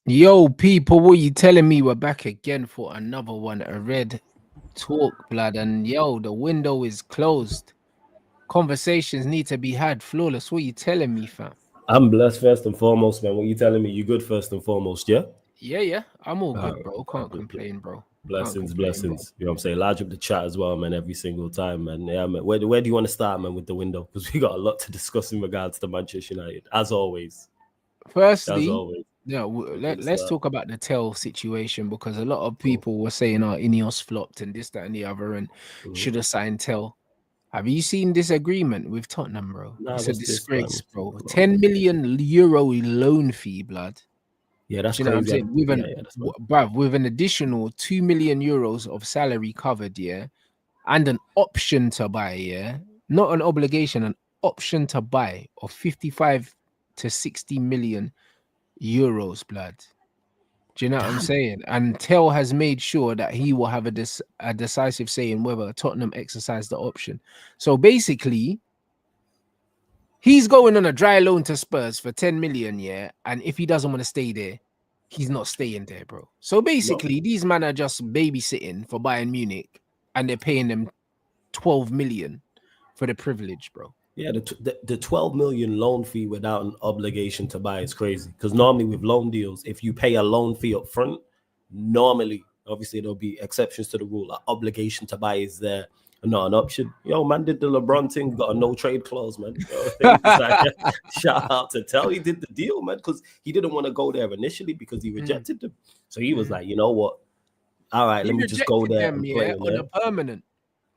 Yo, people, what you telling me? We're back again for another one, a red talk, blood. And yo, the window is closed. Conversations need to be had. Flawless, what you telling me, fam? I'm blessed first and foremost, man. What you telling me? You good first and foremost, yeah? Yeah, I'm all good, bro. Can't complain, bro. Blessings. You know what I'm saying? Large up the chat as well, man, every single time, man. Yeah, man. Where do you want to start, man, with the window? Because we got a lot to discuss in regards to Manchester United, as always. Firstly, let's talk about the Tel situation, because a lot of people were saying, Ineos flopped and this, that, and the other, and should have signed Tel. Have you seen this agreement with Tottenham, bro? Nah, it's a what's this, disgrace, man? bro. 10 million euro loan fee, blood. Yeah, that's Do you know crazy. what I'm saying? With an additional 2 million euros of salary covered, yeah, and an option to buy, yeah, not an obligation, an option to buy of 55 to 60 million euros, blood. Do you know what I'm saying? And Tel has made sure that he will have a decisive say in whether Tottenham exercise the option. So basically, he's going on a dry loan to Spurs for 10 million, yeah. And if he doesn't want to stay there, he's not staying there, bro. So basically, these men are just babysitting for Bayern Munich, and they're paying them 12 million for the privilege, bro. Yeah, the 12 million loan fee without an obligation to buy is crazy. Because normally with loan deals, if you pay a loan fee up front, normally, obviously, there'll be exceptions to the rule. An obligation to buy is there, not an option. Yo, man did the LeBron thing, got a no trade clause, man. Shout out to Tel. He did the deal, man, because he didn't want to go there initially because he rejected them. So he was like, you know what? All right, let me just go there and play on a permanent.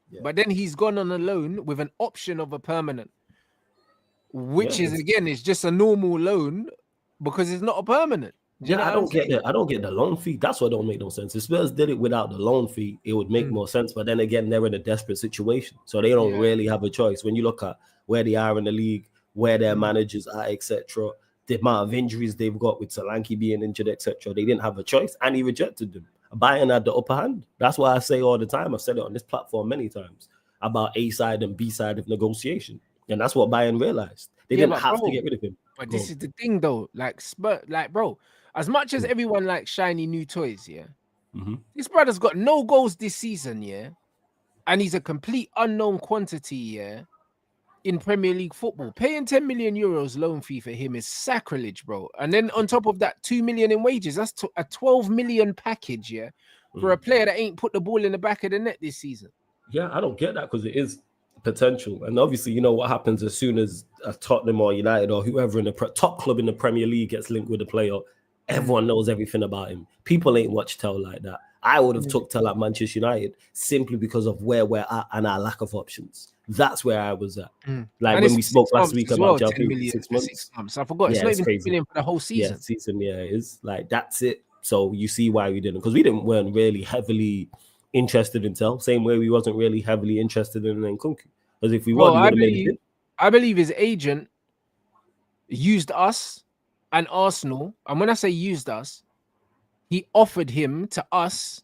Yeah. But then he's gone on a loan with an option of a permanent, which is again, it's just a normal loan because it's not a permanent. I don't get the loan fee. That's what don't make no sense. If Spurs did it without the loan fee, it would make more sense. But then again, they're in a desperate situation, so they don't really have a choice. When you look at where they are in the league, where their managers are, etc., the amount of injuries they've got with Solanke being injured, etc., they didn't have a choice, and he rejected them. Bayern had the upper hand. That's why I say all the time, I've said it on this platform many times, about A side and B side of negotiation. And that's what Bayern realized. They didn't have to get rid of him. But this is the thing, though. Bro, as much as everyone likes shiny new toys, this brother's got no goals this season, and he's a complete unknown quantity, in Premier League football. Paying 10 million euros loan fee for him is sacrilege, bro. And then on top of that, 2 million in wages. That's a 12 million package, for a player that ain't put the ball in the back of the net this season. Yeah, I don't get that, because it is potential. And obviously, you know what happens as soon as a Tottenham or United or whoever in the top club in the Premier League gets linked with a player, everyone knows everything about him. People ain't watched Tel like that. I would have took Tel at Manchester United simply because of where we're at and our lack of options. That's where I was at. Like when we spoke last week about 6 months. I forgot. It's not even 10 million for the whole season. It's like, that's it. So you see why we didn't, because we weren't really heavily interested in Tel. Same way we wasn't really heavily interested in Nkunku. Because if we were, I believe his agent used us and Arsenal. And when I say used us, he offered him to us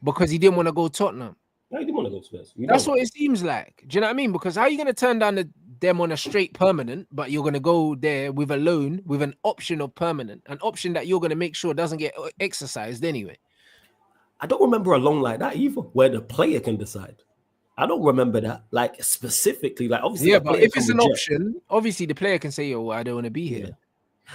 because he didn't want to go Tottenham. No, he didn't want to go Spurs. That's what it seems like. Do you know what I mean? Because how are you going to turn down them on a straight permanent, but you're going to go there with a loan, with an option of permanent, an option that you're going to make sure doesn't get exercised anyway? I don't remember a loan like that either, where the player can decide. I don't remember that, like, specifically. Like, obviously, but if it's an option, obviously the player can say, "Oh, I don't want to be here." Yeah.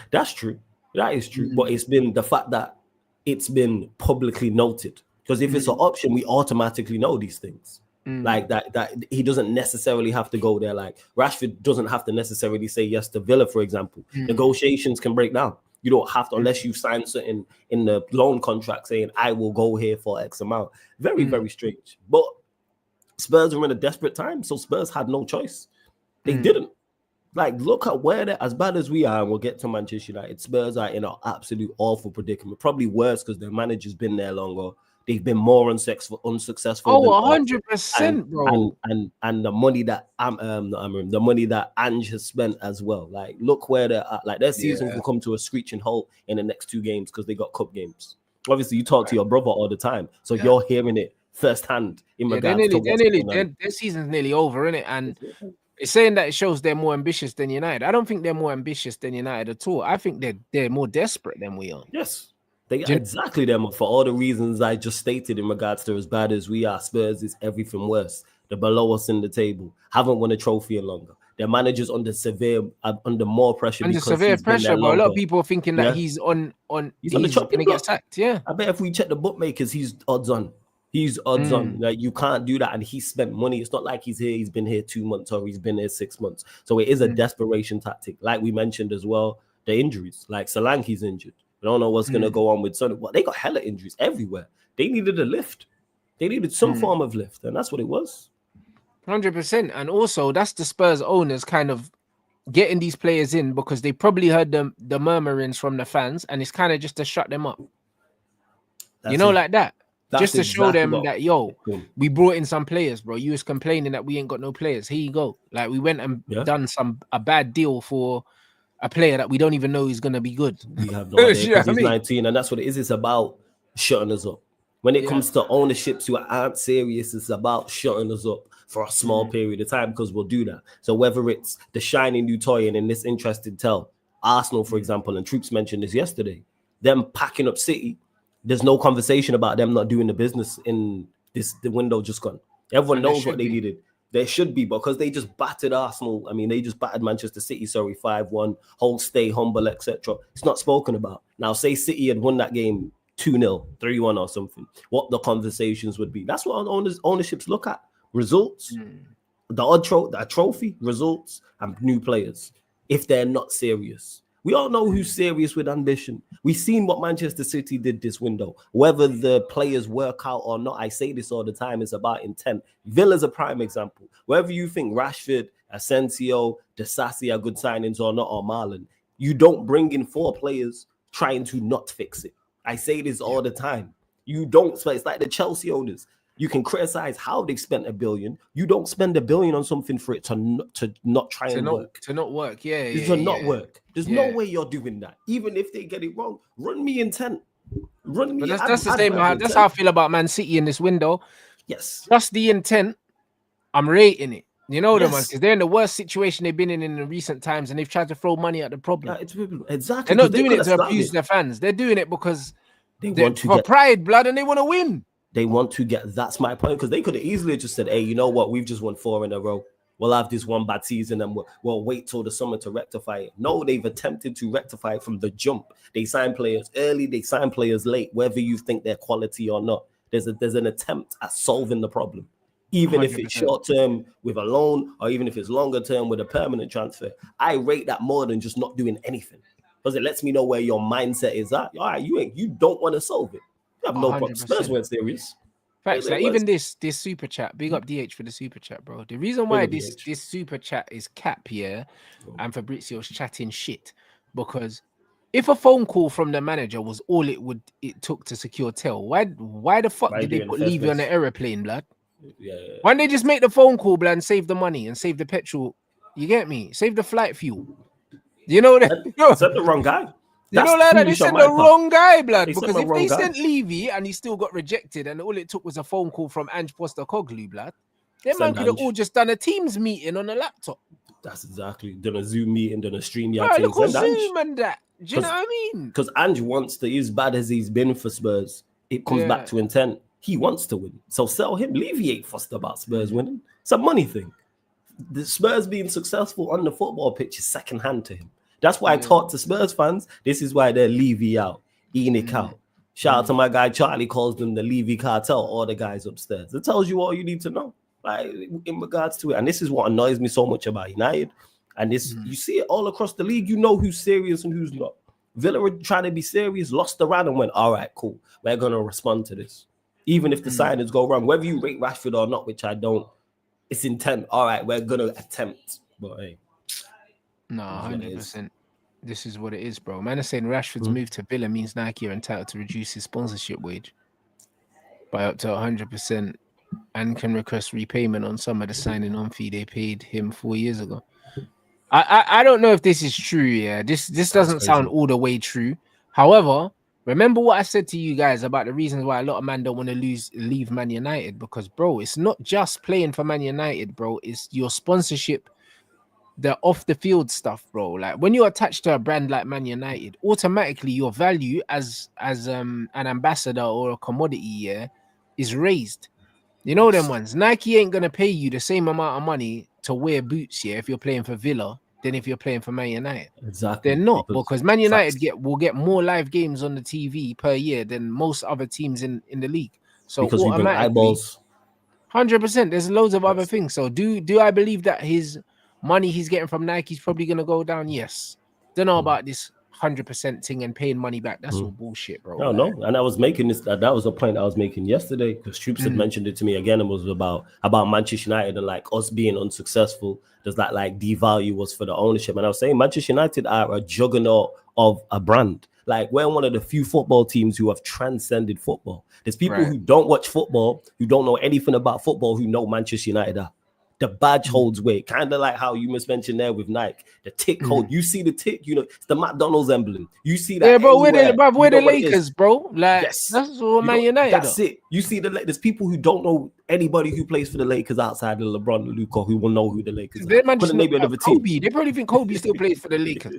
That's true. That is true. But it's been the fact that it's been publicly noted. Because if it's an option, we automatically know these things. Like that he doesn't necessarily have to go there. Like Rashford doesn't have to necessarily say yes to Villa, for example. Negotiations can break down. You don't have to, unless you sign something in the loan contract saying, I will go here for X amount. Very, very strange. But Spurs were in a desperate time, so Spurs had no choice. They didn't. Like, look at where they're, as bad as we are, and we'll get to Manchester United, Spurs are in an absolute awful predicament. Probably worse because their manager's been there longer. They've been more unsuccessful. Oh, 100%, bro. And the money that the money that Ange has spent as well. Like, look where they're at. Like, their season will come to a screeching halt in the next 2 games because they got cup games. Obviously, you talk to your brother all the time, so you're hearing it firsthand in regards to their season's nearly over, innit? And It's saying that it shows they're more ambitious than United. I don't think they're more ambitious than United at all. I think they're more desperate than we are. Yes. They are exactly them for all the reasons I just stated in regards to as bad as we are. Spurs is everything worse. They're below us in the table. Haven't won a trophy in longer. Their manager's under more pressure Under because severe he's been there pressure, bro. A longer. lot of people are thinking that he's on He's going to block. get sacked. Yeah. I bet if we check the bookmakers, he's odds on. He's odds on. Like, you can't do that. And he spent money. It's not like he's been here 2 months or he's been here 6 months. So it is a desperation tactic. Like we mentioned as well, the injuries. Like Solanke's injured. We don't know what's going to go on with Son. Well, they got hella injuries everywhere. They needed a lift. They needed some form of lift. And that's what it was. 100%. And also, that's the Spurs owners kind of getting these players in because they probably heard the murmurings from the fans, and it's kind of just to shut them up. Like that. Just to show them that, we brought in some players, bro. You was complaining that we ain't got no players. Here you go. Like, we went and done a bad deal for a player that we don't even know is going to be good. We have no idea because he's 19, and that's what it is. It's about shutting us up. When it comes to ownerships who aren't serious, it's about shutting us up for a small period of time because we'll do that. So whether it's the shiny new toy and in this interesting tell, Arsenal, for example, and Troops mentioned this yesterday, them packing up City, there's no conversation about them not doing the business in the window just gone. Everyone knows what they needed. There should be, because they just battered Arsenal. I mean, they just battered Manchester City, 5-1, hold, stay humble, etc. It's not spoken about. Now, say City had won that game 2-0, 3-1 or something, what the conversations would be. That's what ownerships look at. Results, the odd trophy, results, and new players. If they're not serious. We all know who's serious with ambition. We've seen what Manchester City did this window. Whether the players work out or not, I say this all the time, it's about intent. Villa's a prime example. Whether you think Rashford, Asensio, Disasi are good signings or not, or Marlon, you don't bring in 4 players trying to not fix it. I say this all the time. You don't. It's like the Chelsea owners. You can criticize how they spent $1 billion. You don't spend $1 billion on something for it to not try and work. To not work, work. There's no way you're doing that. Even if they get it wrong, run me intent. Run me. That's the same. That's how I feel about Man City in this window. Yes. Just the intent. I'm rating it. You know them, because they're in the worst situation they've been in the recent times, and they've tried to throw money at the problem. Exactly. They're not doing it to abuse their fans. They're doing it because they want to get pride, blood, and they want to win. They want to get. That's my point, because they could have easily just said, "Hey, you know what? We've just won 4 in a row. We'll have this one bad season, and we'll wait till the summer to rectify it." No, they've attempted to rectify it from the jump. They sign players early. They sign players late. Whether you think they're quality or not, there's an attempt at solving the problem, even 100%. If it's short term with a loan, or even if it's longer term with a permanent transfer. I rate that more than just not doing anything, because it lets me know where your mindset is at. All right, you don't want to solve it. You have no problem. Spurs weren't serious. Facts. Like, even this super chat, big up DH for the super chat, bro. The reason why this super chat is cap here, and Fabrizio's chatting shit, because if a phone call from the manager was all it took to secure Tel, why the fuck did they put Levy on the aeroplane, blood? Yeah. Why don't they just make the phone call, blood, and save the money and save the petrol? You get me? Save the flight fuel. You know that? Sent the wrong guy. You know that they sent the wrong guy, blood. Because if they sent Levy and he still got rejected, and all it took was a phone call from Ange Postecoglou, blood, then man could have all just done a Teams meeting on a laptop. That's exactly. Done a Zoom meeting, done a stream. Right, look at Zoom and that. Do you know what I mean? Because Ange wants to, as bad as he's been for Spurs, it comes back to intent. He wants to win. So sell him. Levy ain't fussed about Spurs winning. It's a money thing. The Spurs being successful on the football pitch is secondhand to him. That's why I talk to Spurs fans. This is why they're Levy out, Enoch out. Shout out to my guy Charlie, calls them the Levy cartel, all the guys upstairs. It tells you all you need to know, like, in regards to it. And this is what annoys me so much about United. And this, you see it all across the league. You know who's serious and who's not. Villa were trying to be serious, lost the round and went, all right, cool. We're going to respond to this. Even if the signings go wrong, whether you rate Rashford or not, which I don't, it's intent. All right, we're going to attempt. But hey. No, 100%. This is what it is, bro. Man is saying Rashford's move to Villa means Nike are entitled to reduce his sponsorship wage by up to 100% and can request repayment on some of the signing on fee they paid him 4 years ago. I don't know if this is true. Yeah, this doesn't sound all the way true. However, remember what I said to you guys about the reasons why a lot of men don't want to leave Man United, because, bro, it's not just playing for Man United, bro. It's your sponsorship the off the field stuff, bro. Like when you're attached to a brand like Man United, automatically your value as an ambassador or a commodity, yeah, is raised. You know them ones. Nike ain't gonna pay you the same amount of money to wear boots, yeah, if you're playing for Villa than if you're playing for Man United. They're Exactly. not, because Man United Facts. will get more live games on the TV per year than most other teams in the league. So Because we bring automatically, eyeballs. 100%. There's loads of other Yes. things. So do I believe that his money he's getting from Nike is probably gonna go down? Yes. Don't know about this 100% thing and paying money back. That's all bullshit, bro. No, no, and I was making this. That was a point I was making yesterday because Troops had mentioned it to me again. It was about Manchester United and like us being unsuccessful. Does that like devalue us for the ownership? And I was saying Manchester United are a juggernaut of a brand. Like we're one of the few football teams who have transcended football. There's people who don't watch football, who don't know anything about football, who know Manchester United are. The badge holds weight, kind of like how you must mention there with Nike. The tick hold, you see the tick, you know, it's the McDonald's emblem. You see that, yeah, bro. anywhere, We're the Lakers, bro. Like yes, that's what Man United. That's it. You see there's people who don't know anybody who plays for the Lakers outside of LeBron and Luka who will know who the Lakers are. But then maybe another team. Kobe. They probably think Kobe still plays for the Lakers.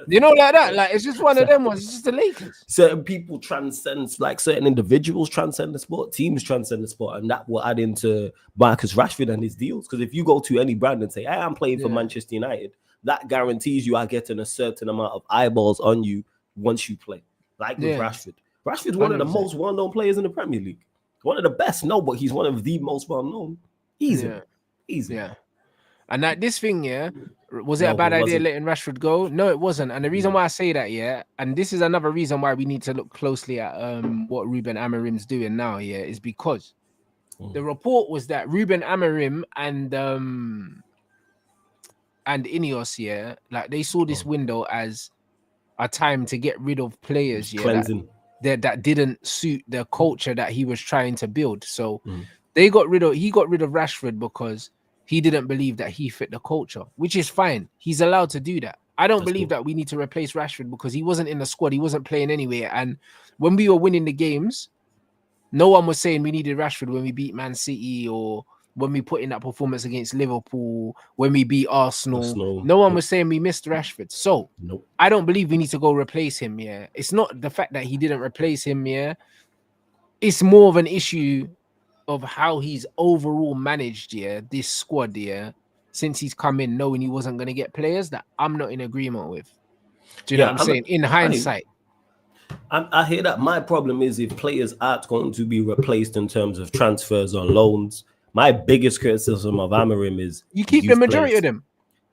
You know, like that. Like it's just one of them ones. It's just the Lakers. Certain people transcend, like certain individuals transcend the sport, teams transcend the sport, and that will add into Marcus Rashford and his deals. Because if you go to any brand and say, "Hey, I'm playing for Manchester United," that guarantees you are getting a certain amount of eyeballs on you once you play. Like with Rashford. Rashford's one of the most well-known players in the Premier League. One of the best. No, but he's one of the most well-known. Easy. Yeah. And like this thing, was it a bad idea letting Rashford go? No, it wasn't. And the reason why I say that, and this is another reason why we need to look closely at what Ruben Amorim's doing now, is because the report was that Ruben Amorim and Ineos, like they saw this window as a time to get rid of players, cleansing. That didn't suit the culture that he was trying to build. So he got rid of Rashford because he didn't believe that he fit the culture, which is fine. He's allowed to do that. I don't believe that we need to replace Rashford because he wasn't in the squad. He wasn't playing anyway. And when we were winning the games, no one was saying we needed Rashford when we beat Man City or when we put in that performance against Liverpool, when we beat Arsenal. No one was saying we missed Rashford. So I don't believe we need to go replace him. It's not the fact that he didn't replace him. It's more of an issue of how he's overall managed this squad since he's come in, knowing he wasn't going to get players that I'm not in agreement with. Do you know what I'm saying? In hindsight. I hear that. My problem is if players aren't going to be replaced in terms of transfers or loans. My biggest criticism of Amorim is you keep the majority of them.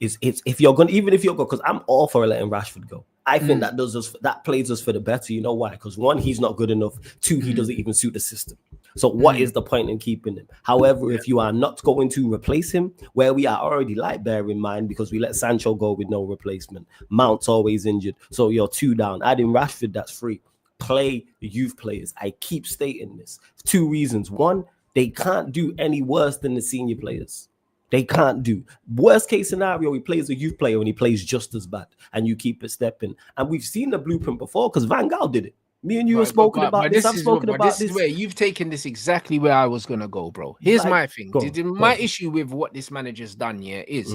It's if you're going, even if you're going, because I'm all for letting Rashford go. I think that plays us for the better. You know why? Because one, he's not good enough. Two, he doesn't even suit the system. So what is the point in keeping him? However, if you are not going to replace him, where we are already light, bear in mind, because we let Sancho go with no replacement. Mount's always injured. So you're 2 down. Adding Rashford, that's free. Play the youth players. I keep stating this. 2 reasons. One, they can't do any worse than the senior players. They can't do. Worst case scenario, he plays a youth player and he plays just as bad. And you keep it stepping. And we've seen the blueprint before because Van Gaal did it. Me and you have spoken about this. I've spoken about this. Where you've taken this exactly where I was going to go, bro. Here's my thing. My issue with what this manager's done is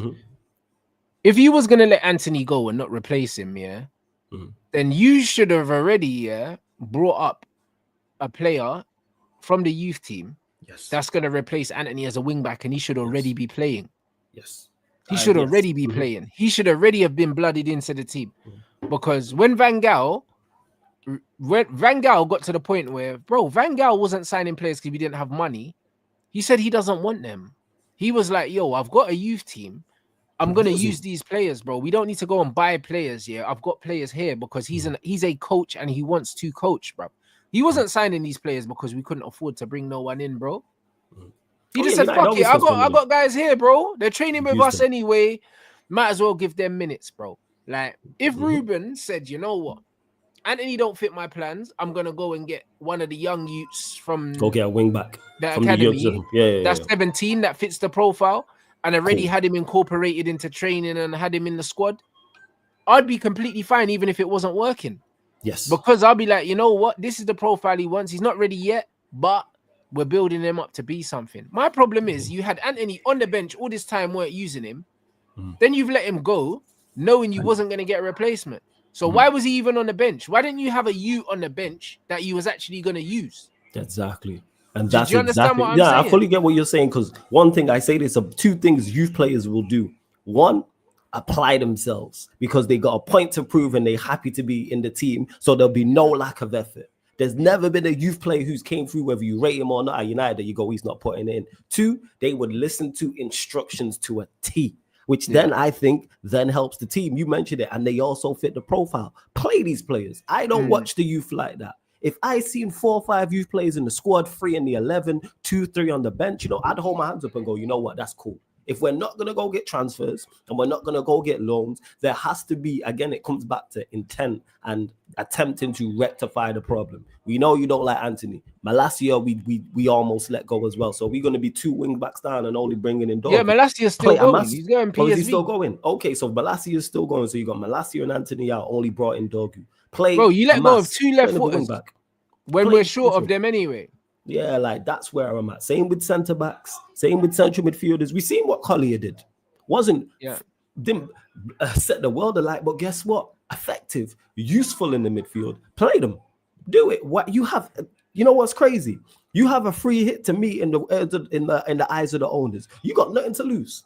if he was going to let Anthony go and not replace him, then you should have already brought up a player from the youth team that's going to replace Anthony as a wing back, and he should already be playing. He should already be playing. He should already have been blooded into the team. Because when Van Gaal got to the point where, Van Gaal wasn't signing players because he didn't have money. He said he doesn't want them. He was like, yo, I've got a youth team. I'm going to use these players, bro. We don't need to go and buy players. I've got players here because he's a coach and he wants to coach, bro. He wasn't signing these players because we couldn't afford to bring no one in, bro. He just said, fuck it. I got guys here, bro. They're training with us anyway. Might as well give them minutes, bro. Like, if Ruben said, you know what? Anthony don't fit my plans. I'm going to go and get one of the young youths from... Go get a wing back. The academy. That's 17, that fits the profile. And already had him incorporated into training and had him in the squad. I'd be completely fine even if it wasn't working. Yes. Because I'll be like, you know what? This is the profile he wants. He's not ready yet, but we're building him up to be something. My problem is you had Anthony on the bench all this time, weren't using him. Then you've let him go, knowing you wasn't going to get a replacement. So why was he even on the bench? Why didn't you have a youth on the bench that you was actually going to use? Exactly. And Do that's you understand what I'm I saying? fully get what you're saying, because one thing I say, there's two things youth players will do. One, apply themselves because they got a point to prove and they're happy to be in the team, so there'll be no lack of effort. There's never been a youth player who's came through, whether you rate him or not at United, that you go, he's not putting it in. Two, they would listen to instructions to a T, which then I think then helps the team. You mentioned it, and they also fit the profile. Play these players. I don't watch the youth like that. If I seen 4 or 5 youth players in the squad, 3 in the 11, 2, 3 on the bench, I'd hold my hands up and go, you know what, that's cool. If we're not going to go get transfers and we're not going to go get loans, there has to be, again, it comes back to intent and attempting to rectify the problem. We know you don't like Anthony. Malacia, we almost let go as well. So we're going to be 2 wing backs down and only bringing in Dorgu. Yeah, Malacia's still going. He's going PSV. Oh, is he still going? Okay, so Malacia is still going. So you got Malacia and Anthony out, only brought in Dorgu. Bro, you let go of 2 left footers when we're short of them anyway. Yeah, like that's where I'm at. Same with centre backs, same with central midfielders. We seen what Collier did. Didn't set the world alight, but guess what? Effective, useful in the midfield. Play them, do it. What you have, what's crazy? You have a free hit to me in the eyes of the owners. You got nothing to lose.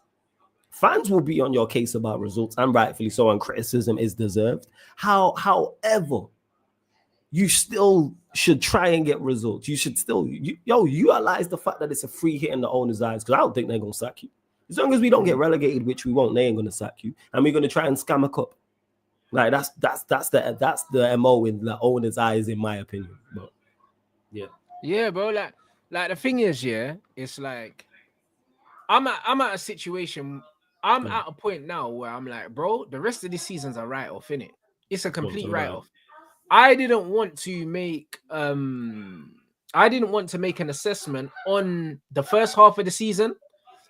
Fans will be on your case about results, and rightfully so, and criticism is deserved. However, you still should try and get results. You should still, utilize the fact that it's a free hit in the owner's eyes, because I don't think they're going to sack you. As long as we don't get relegated, which we won't, they ain't going to sack you. And we're going to try and scam a cup. Like, that's the MO in the owner's eyes, in my opinion. But, yeah. Yeah, bro. Like the thing is, it's like, I'm at a situation, I'm at a point now where I'm like, bro, the rest of the season's a write-off, innit? It's a complete write-off. I didn't want to make an assessment on the first half of the season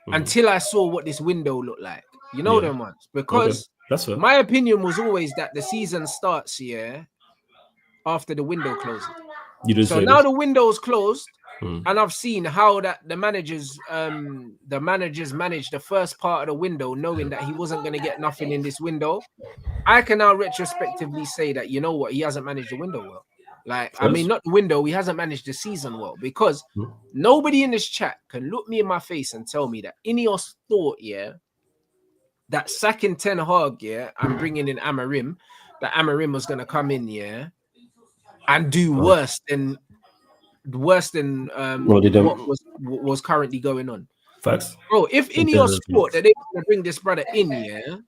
until I saw what this window looked like. You know them ones. Because my opinion was always that the season starts after the window closes. So now the window's closed, and I've seen how that the managers managed the first part of the window, knowing that he wasn't going to get nothing in this window. I can now retrospectively say that, you know what, he hasn't managed the window well. Like, I mean, not the window, he hasn't managed the season well, because nobody in this chat can look me in my face and tell me that Ineos thought, that sacking Ten Hag, and bringing in Amorim, that Amorim was going to come in, and do worse than what was currently going on. Facts. Bro, if Ineos thought that they were going to bring this brother in,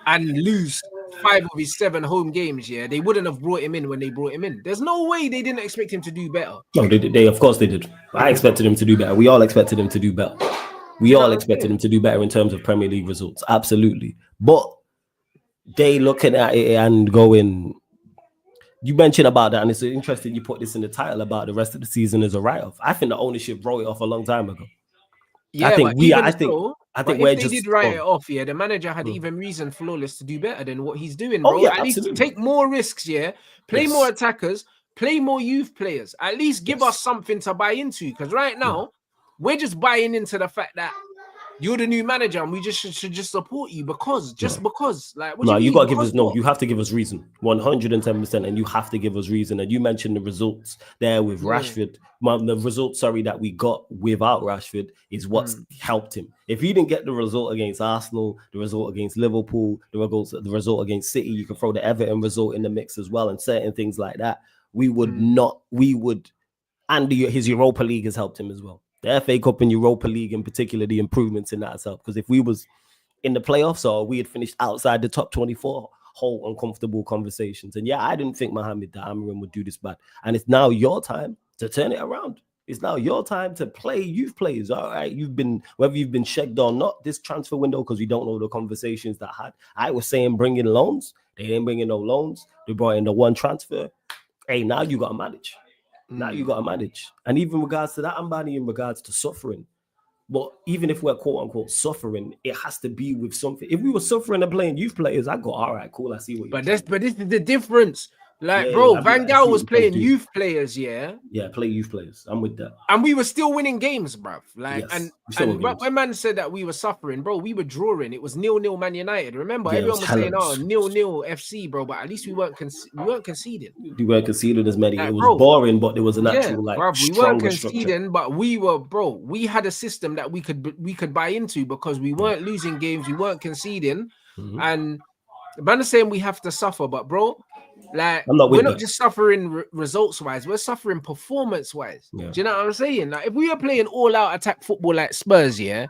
and lose 5 of his 7 home games, they wouldn't have brought him in when they brought him in. There's no way they didn't expect him to do better. No, they of course they did. I expected him to do better. We all expected him to do better. We all expected him to do better in terms of Premier League results. Absolutely. But they looking at it and going, you mentioned about that, and it's interesting you put this in the title about the rest of the season as a write-off. I think the ownership wrote it off a long time ago. Yeah, I think we're if just, they did write it off, the manager had even reason Flawless to do better than what he's doing, bro. At least take more risks, play more attackers, play more youth players. At least give us something to buy into, because right now we're just buying into the fact that you're the new manager and we just should just support you because like, what you gotta give us you have to give us reason 110%, and you have to give us reason. And you mentioned the results there with Rashford. The result that we got without Rashford is what's helped him. If he didn't get the result against Arsenal, the result against Liverpool, the result against City, you can throw the Everton result in the mix as well, and certain things like that, and his Europa League has helped him as well. The FA Cup and Europa League in particular, the improvements in that has helped. Because if we was in the playoffs or we had finished outside the top 24, whole uncomfortable conversations. And I didn't think Mohamed Amorim would do this bad. And it's now your time to turn it around. It's now your time to play youth players. All right, whether you've been checked or not this transfer window, because we don't know the conversations that had. I was saying bring in loans. They didn't bring in no loans. They brought in the one transfer. Hey, now you got to manage. Now you got to manage. And even in regards to that, I'm banning in regards to suffering. But even if we're quote unquote suffering, it has to be with something. If we were suffering and playing youth players, I go, all right, cool. I see what you're But this is the difference. Like, Yeah, bro, yeah, Van I see Gaal what was you guys playing do. youth players, yeah. Yeah, play youth players. I'm with that. And we were still winning games, bruv. Like, Yes, and when man said that we were suffering, bro, we were drawing. It was 0-0 Man United. Remember, yeah, everyone was saying, "Oh, talents. 0-0 FC, bro," but at least we weren't conceding. We weren't conceding as many. Like, It was bro, boring, but there was an yeah, actual like bruv, we weren't stronger structure. conceding, but we were, bro. We had a system that we could buy into because we weren't losing games, we weren't conceding, and man is saying we have to suffer, but bro. Like, I'm not we're with not that. just suffering results wise, we're suffering performance wise. Yeah. Do you know what I'm saying? Like, if we were playing all out attack football like Spurs, yeah,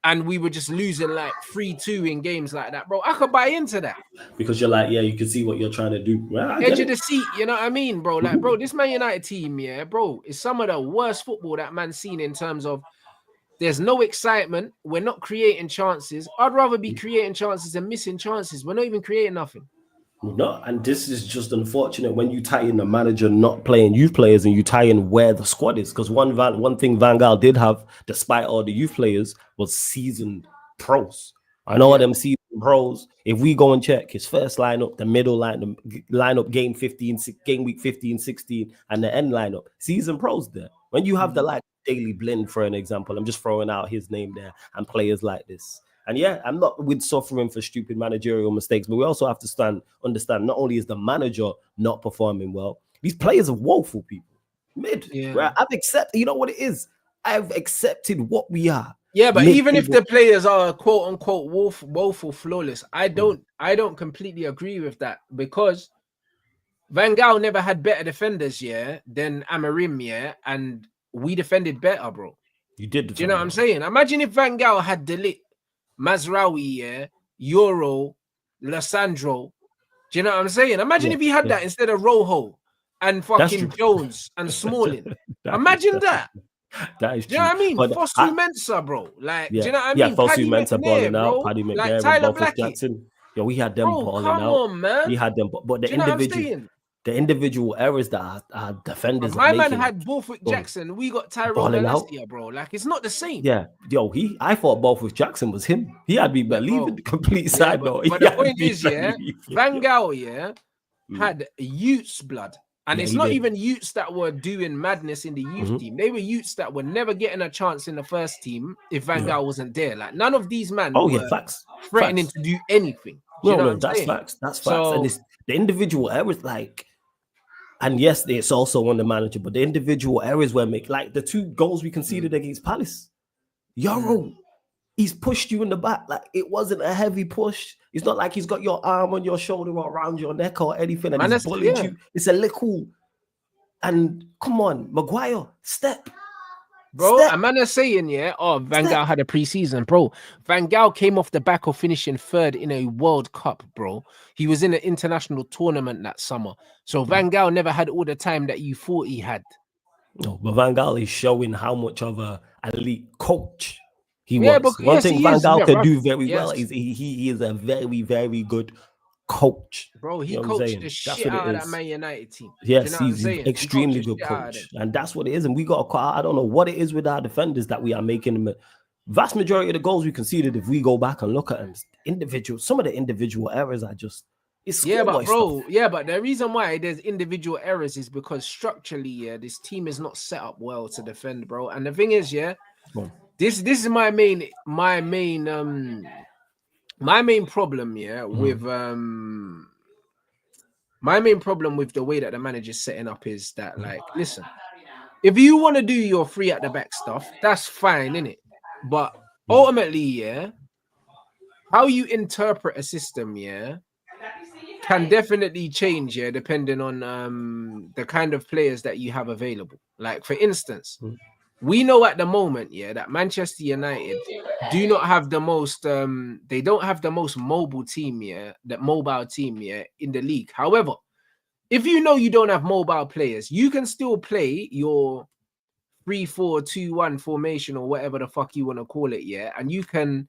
and we were just losing like 3-2 in games like that, bro, I could buy into that. Because you're like, yeah, you can see what you're trying to do. Well, I Edge get of the it. seat, you know what I mean, bro? Like, bro, this Man United team, yeah, bro, is some of the worst football that man's seen in terms of there's no excitement. We're not creating chances. I'd rather be creating chances than missing chances. We're not even creating nothing. No, and this is just unfortunate when you tie in the manager not playing youth players and you tie in where the squad is. Because one thing Van Gaal did have, despite all the youth players, was seasoned pros. I know all them seasoned pros. If we go and check his first lineup, the middle lineup, game week 15, 16, and the end lineup, seasoned pros there. When you have the like Daily Blind, for an example, I'm just throwing out his name there, and players like this. And yeah, I'm not with suffering for stupid managerial mistakes, but we also have to understand not only is the manager not performing well, these players are woeful people. Right? I've accepted, you know what it is? I've accepted what we are. Yeah, but even if the players are quote unquote woeful, flawless, I don't completely agree with that because Van Gaal never had better defenders, than Amorim, and we defended better, bro. You did. Do you know what I'm saying? Imagine if Van Gaal had Delit, Mazraoui, Euro, Lissandro. Do you know what I'm saying? Imagine if he had that instead of Rojo and fucking Jones and Smalling. Imagine that. That is true. Do you know what I mean? Fosu Mensah, bro. Like, do you know what I mean? Fosu Mensah balling out, Paddy McNair, like Tyler Balfour Jackson. Yeah, we had them balling out. Come on, man. We had them, but the individual errors that our defenders my man had Balfour Jackson. We got Tyrone Alessia, bro. Like, it's not the same. Yeah, I thought Balfour Jackson was him. He had me believing the complete side note. But the point is, Van Gaal, had youth's blood. And it's not even youths that were doing madness in the youth team. They were youths that were never getting a chance in the first team if Van Gaal wasn't there. Like, none of these men were threatening to do anything. That's facts. That's facts. So, and it's the individual errors, like, and yes, it's also on the manager, but the individual errors were make like the 2 goals we conceded against Palace. He's pushed you in the back. Like, it wasn't a heavy push. It's not like he's got your arm on your shoulder or around your neck or anything, and he's bullied you. It's a little. And come on, Maguire, step. Bro, a man is saying, Van Gaal had a preseason, bro. Van Gaal came off the back of finishing 3rd in a World Cup, bro. He was in an international tournament that summer. So Van Gaal never had all the time that you thought he had. No, but Van Gaal is showing how much of an elite coach he was. One thing Van Gaal could do very well is he is a very, very good coach. Bro, he coached the shit out of that Man United team. Yes, he's an extremely good coach. And that's what it is. And we got I don't know what it is with our defenders that we are making them. Vast majority of the goals we conceded, if we go back and look at them, some of the individual errors are just but the reason why there's individual errors is because structurally, this team is not set up well to defend, bro. And the thing is, this is my main problem, with my main problem with the way that the manager's setting up is that, like, listen, if you want to do your 3 at the back stuff, that's fine, innit? But ultimately, how you interpret a system, can definitely change, depending on the kind of players that you have available. Like, for instance, we know at the moment, that Manchester United do not have the most, they don't have the most mobile team, in the league. However, if you know you don't have mobile players, you can still play your 3-4-2-1 formation or whatever the fuck you want to call it, and you can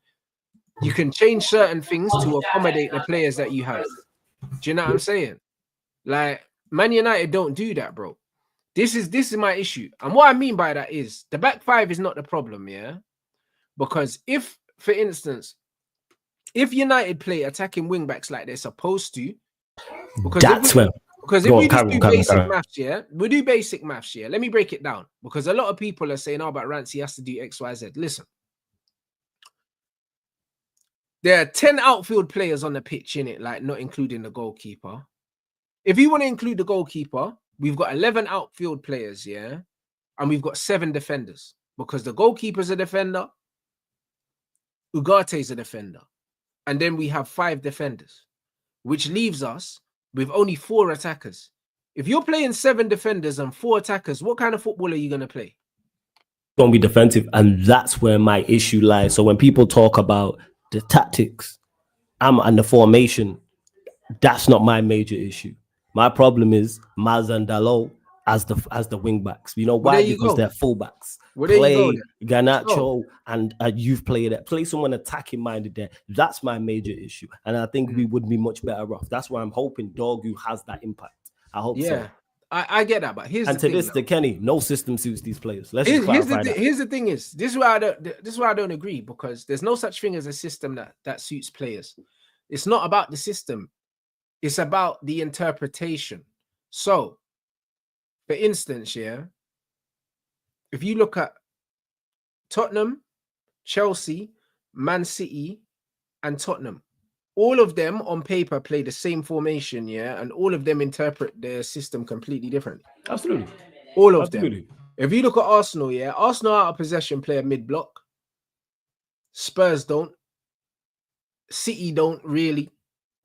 change certain things to accommodate the players that you have. Do you know what I'm saying? Like, Man United don't do that, bro. This is my issue. And what I mean by that is the back 5 is not the problem, because if, for instance, if United play attacking wing backs like they're supposed to, because Because if we just do basic maths, yeah, we do basic maths, yeah. Let me break it down, because a lot of people are saying, "Oh, but Rance, he has to do X, Y, Z." Listen, there are 10 outfield players on the pitch, in it, like not including the goalkeeper. If you want to include the goalkeeper, we've got 11 outfield players, yeah, and we've got 7 defenders, because the goalkeeper's a defender, Ugarte's a defender, and then we have 5 defenders, which leaves us with only 4 attackers. If you're playing 7 defenders and 4 attackers, what kind of football are you going to play? Don't be defensive, and that's where my issue lies. So when people talk about the tactics and the formation, that's not my major issue. My problem is Maz and Dalot as the wing backs. You know why? Because they're fullbacks. Play Garnacho and a youth player that play someone attacking minded there. That's my major issue, and I think we would be much better off. That's why I'm hoping Dorgu has that impact. I hope so. I get that, but here's the thing. The Kenny, no system suits these players. Here's the thing is, this is why I don't agree, because there's no such thing as a system that suits players. It's not about the system. It's about the interpretation. So, for instance, yeah, if you look at Tottenham, Chelsea, Man City, and Tottenham, all of them on paper play the same formation, yeah, and all of them interpret their system completely differently. Absolutely. All of them. If you look at Arsenal, yeah, Arsenal out of possession play a mid-block. Spurs don't. City don't really.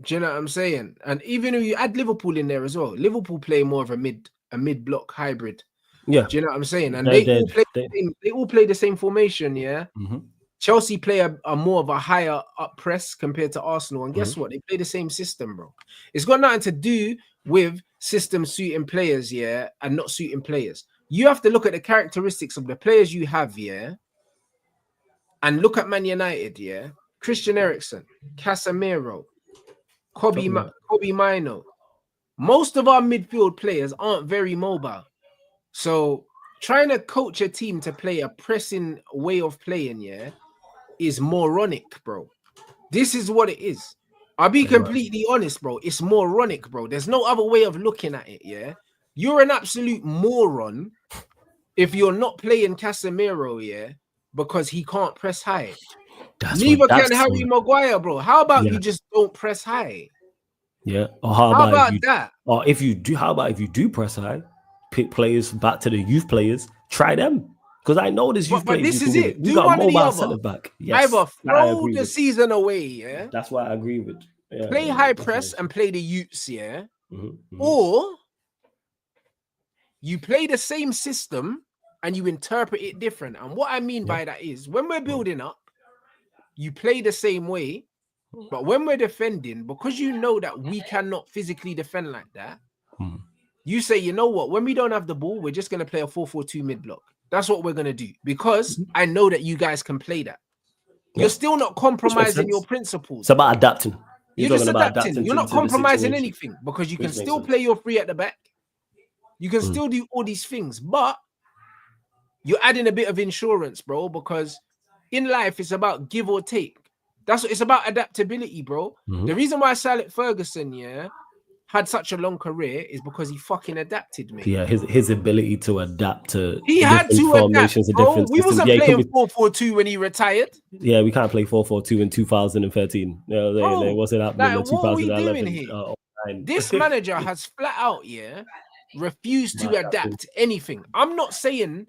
Do you know what I'm saying? And even if you add Liverpool in there as well, Liverpool play more of a mid-block hybrid. Yeah. Do you know what I'm saying? And they all play the same formation, yeah. Mm-hmm. Chelsea play a more of a higher up press compared to Arsenal. And guess what? They play the same system, bro. It's got nothing to do with system suiting players, yeah, and not suiting players. You have to look at the characteristics of the players you have, yeah, and look at Man United, yeah. Christian Eriksen, Casemiro, Kobe Mino. Most of our midfield players aren't very mobile. So trying to coach a team to play a pressing way of playing, yeah, is moronic, bro. This is what it is. I'll be completely honest, bro. It's moronic, bro. There's no other way of looking at it, yeah? You're an absolute moron if you're not playing Casemiro, yeah, because he can't press high. Neither can Harry Maguire, bro. How about you just don't press high? Yeah. Or how about that? Or if you do press high, pick players back to the youth players, try them. Because I know this youth players. But this is it. Do one or the other. Back. Yes, either throw the season away, yeah. That's why I agree with. Yeah, play high press and play the youths, yeah. Or you play the same system and you interpret it different. And what I mean by that is, when we're building up, you play the same way, but when we're defending, because you know that we cannot physically defend like that, you say, you know what, when we don't have the ball, we're just going to play a 4-4-2 mid-block. That's what we're going to do, because I know that you guys can play that. You're still not compromising your principles. It's about adapting. You're just adapting. You're not compromising anything, because you can still play your 3 at the back. You can still do all these things, but you're adding a bit of insurance, bro, because in life, it's about give or take. That's what it's about, adaptability, bro. The reason why Sir Alex Ferguson, had such a long career is because he fucking adapted, mate. Yeah, his ability to adapt to he had to adapt, bro. We wasn't playing 4-4-2 when he retired. Yeah, we can't play 4-4-2 in 2013. No, they wasn't happening in 2011. What are we doing here? This manager has flat out, refused to adapt anything. I'm not saying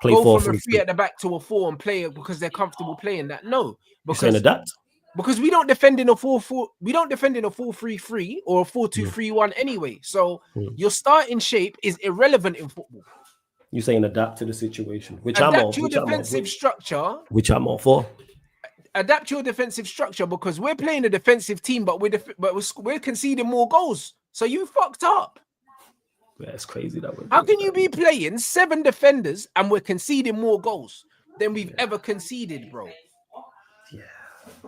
play go from a 3 at the back to a 4 and play it because they're comfortable playing that. No, because adapt. Because we don't defend in a 4-4, we don't defend in a 4-3-3 or a 4-2-3-1 anyway. So your starting shape is irrelevant in football. You're saying adapt to the situation, which adapt your defensive structure, which I'm all for. Adapt your defensive structure, because we're playing a defensive team, but we're conceding more goals. So you fucked up. Yeah, it's crazy that way. How can you be playing 7 defenders and we're conceding more goals than we've ever conceded, bro? Yeah.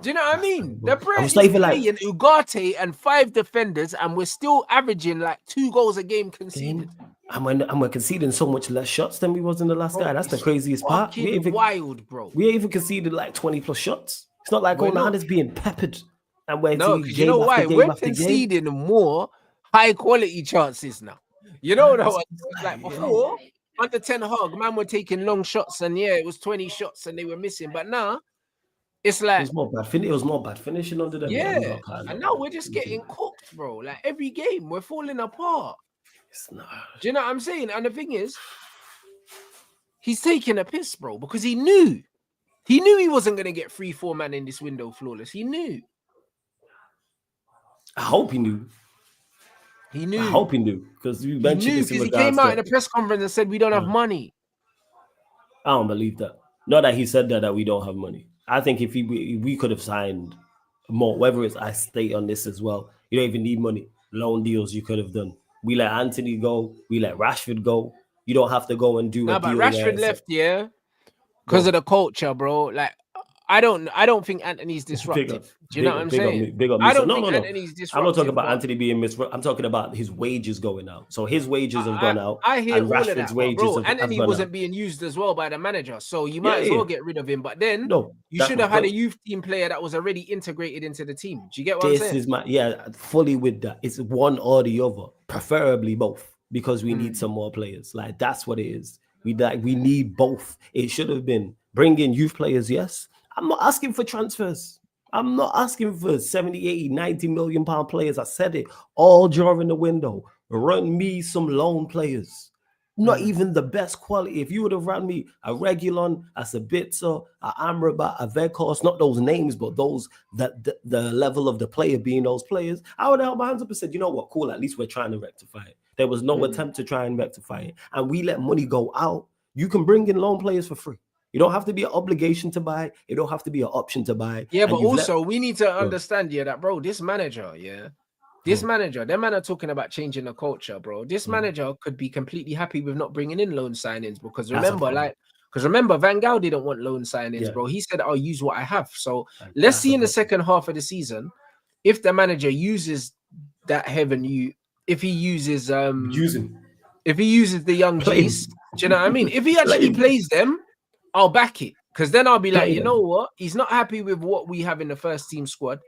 Do you know what I mean? The Brits playing Ugarte and 5 defenders, and we're still averaging like 2 goals a game conceded. And we're conceding so much less shots than we was in the last guy. That's the craziest part. Wild, bro. We even conceded like 20 plus shots. It's not like Onana's being peppered. And you know why? We're conceding more high quality chances now. You know that one. Like you before, under 10 Hog, man were taking long shots and it was 20 shots and they were missing. But now it's It like, was more bad. It was more bad finishing under them. Yeah, we yeah. got kind And of. now we're just getting cooked, bro. Like every game, we're falling apart. It's not. Do you know what I'm saying? And the thing is, he's taking a piss, bro, because he knew he wasn't going to get 3-4 man in this window flawless. He knew. I hope he knew. He knew. I hope he knew, because you mentioned this in because he regards came out to, in a press conference and said we don't have money. I don't believe that. Not that he said that we don't have money. I think if we could have signed more, whether it's, I state on this as well, you don't even need money. Loan deals you could have done. We let Anthony go. We let Rashford go. You don't have to go and do a But deal. Rashford left, because of the culture, bro. Like, I don't think Anthony's disruptive. Do you know what I'm saying? Big up I me. don't No, think no, no. Anthony's disruptive. I'm not talking about Anthony being misruptive. I'm talking about his wages going out. So his wages have gone out. I hear and all Rashford's of that, wages bro. have Anthony gone wasn't out. being used as well by the manager, so you might as well get rid of him. But then you should have had a youth team player that was already integrated into the team. Do you get what I'm saying? This is fully with that. It's one or the other, preferably both, because we need some more players. Like, that's what it is. We need both. It should have been bring in youth players, yes. I'm not asking for transfers. I'm not asking for 70, 80, 90 million pound players. I said it all during the window. Run me some loan players. Not even the best quality. If you would have run me a Regulon, a Sabitzer, a Amrabat, a Vekhos, not those names, but those that the level of the player being those players, I would have 100%. You know what? Cool. At least we're trying to rectify it. There was no attempt to try and rectify it, and we let money go out. You can bring in loan players for free. You don't have to be an obligation to buy. It don't have to be an option to buy. Yeah, but also we need to understand, that, bro, this manager, this manager, them man are talking about changing the culture, bro. This manager could be completely happy with not bringing in loan signings, because remember, Van Gaal didn't want loan signings, bro. He said, I'll use what I have. So let's see in the second half of the season, if the manager uses that if he uses the young G's, do you know what I mean? If he actually plays them, I'll back it, because then I'll be like, you know what? He's not happy with what we have in the first team squad,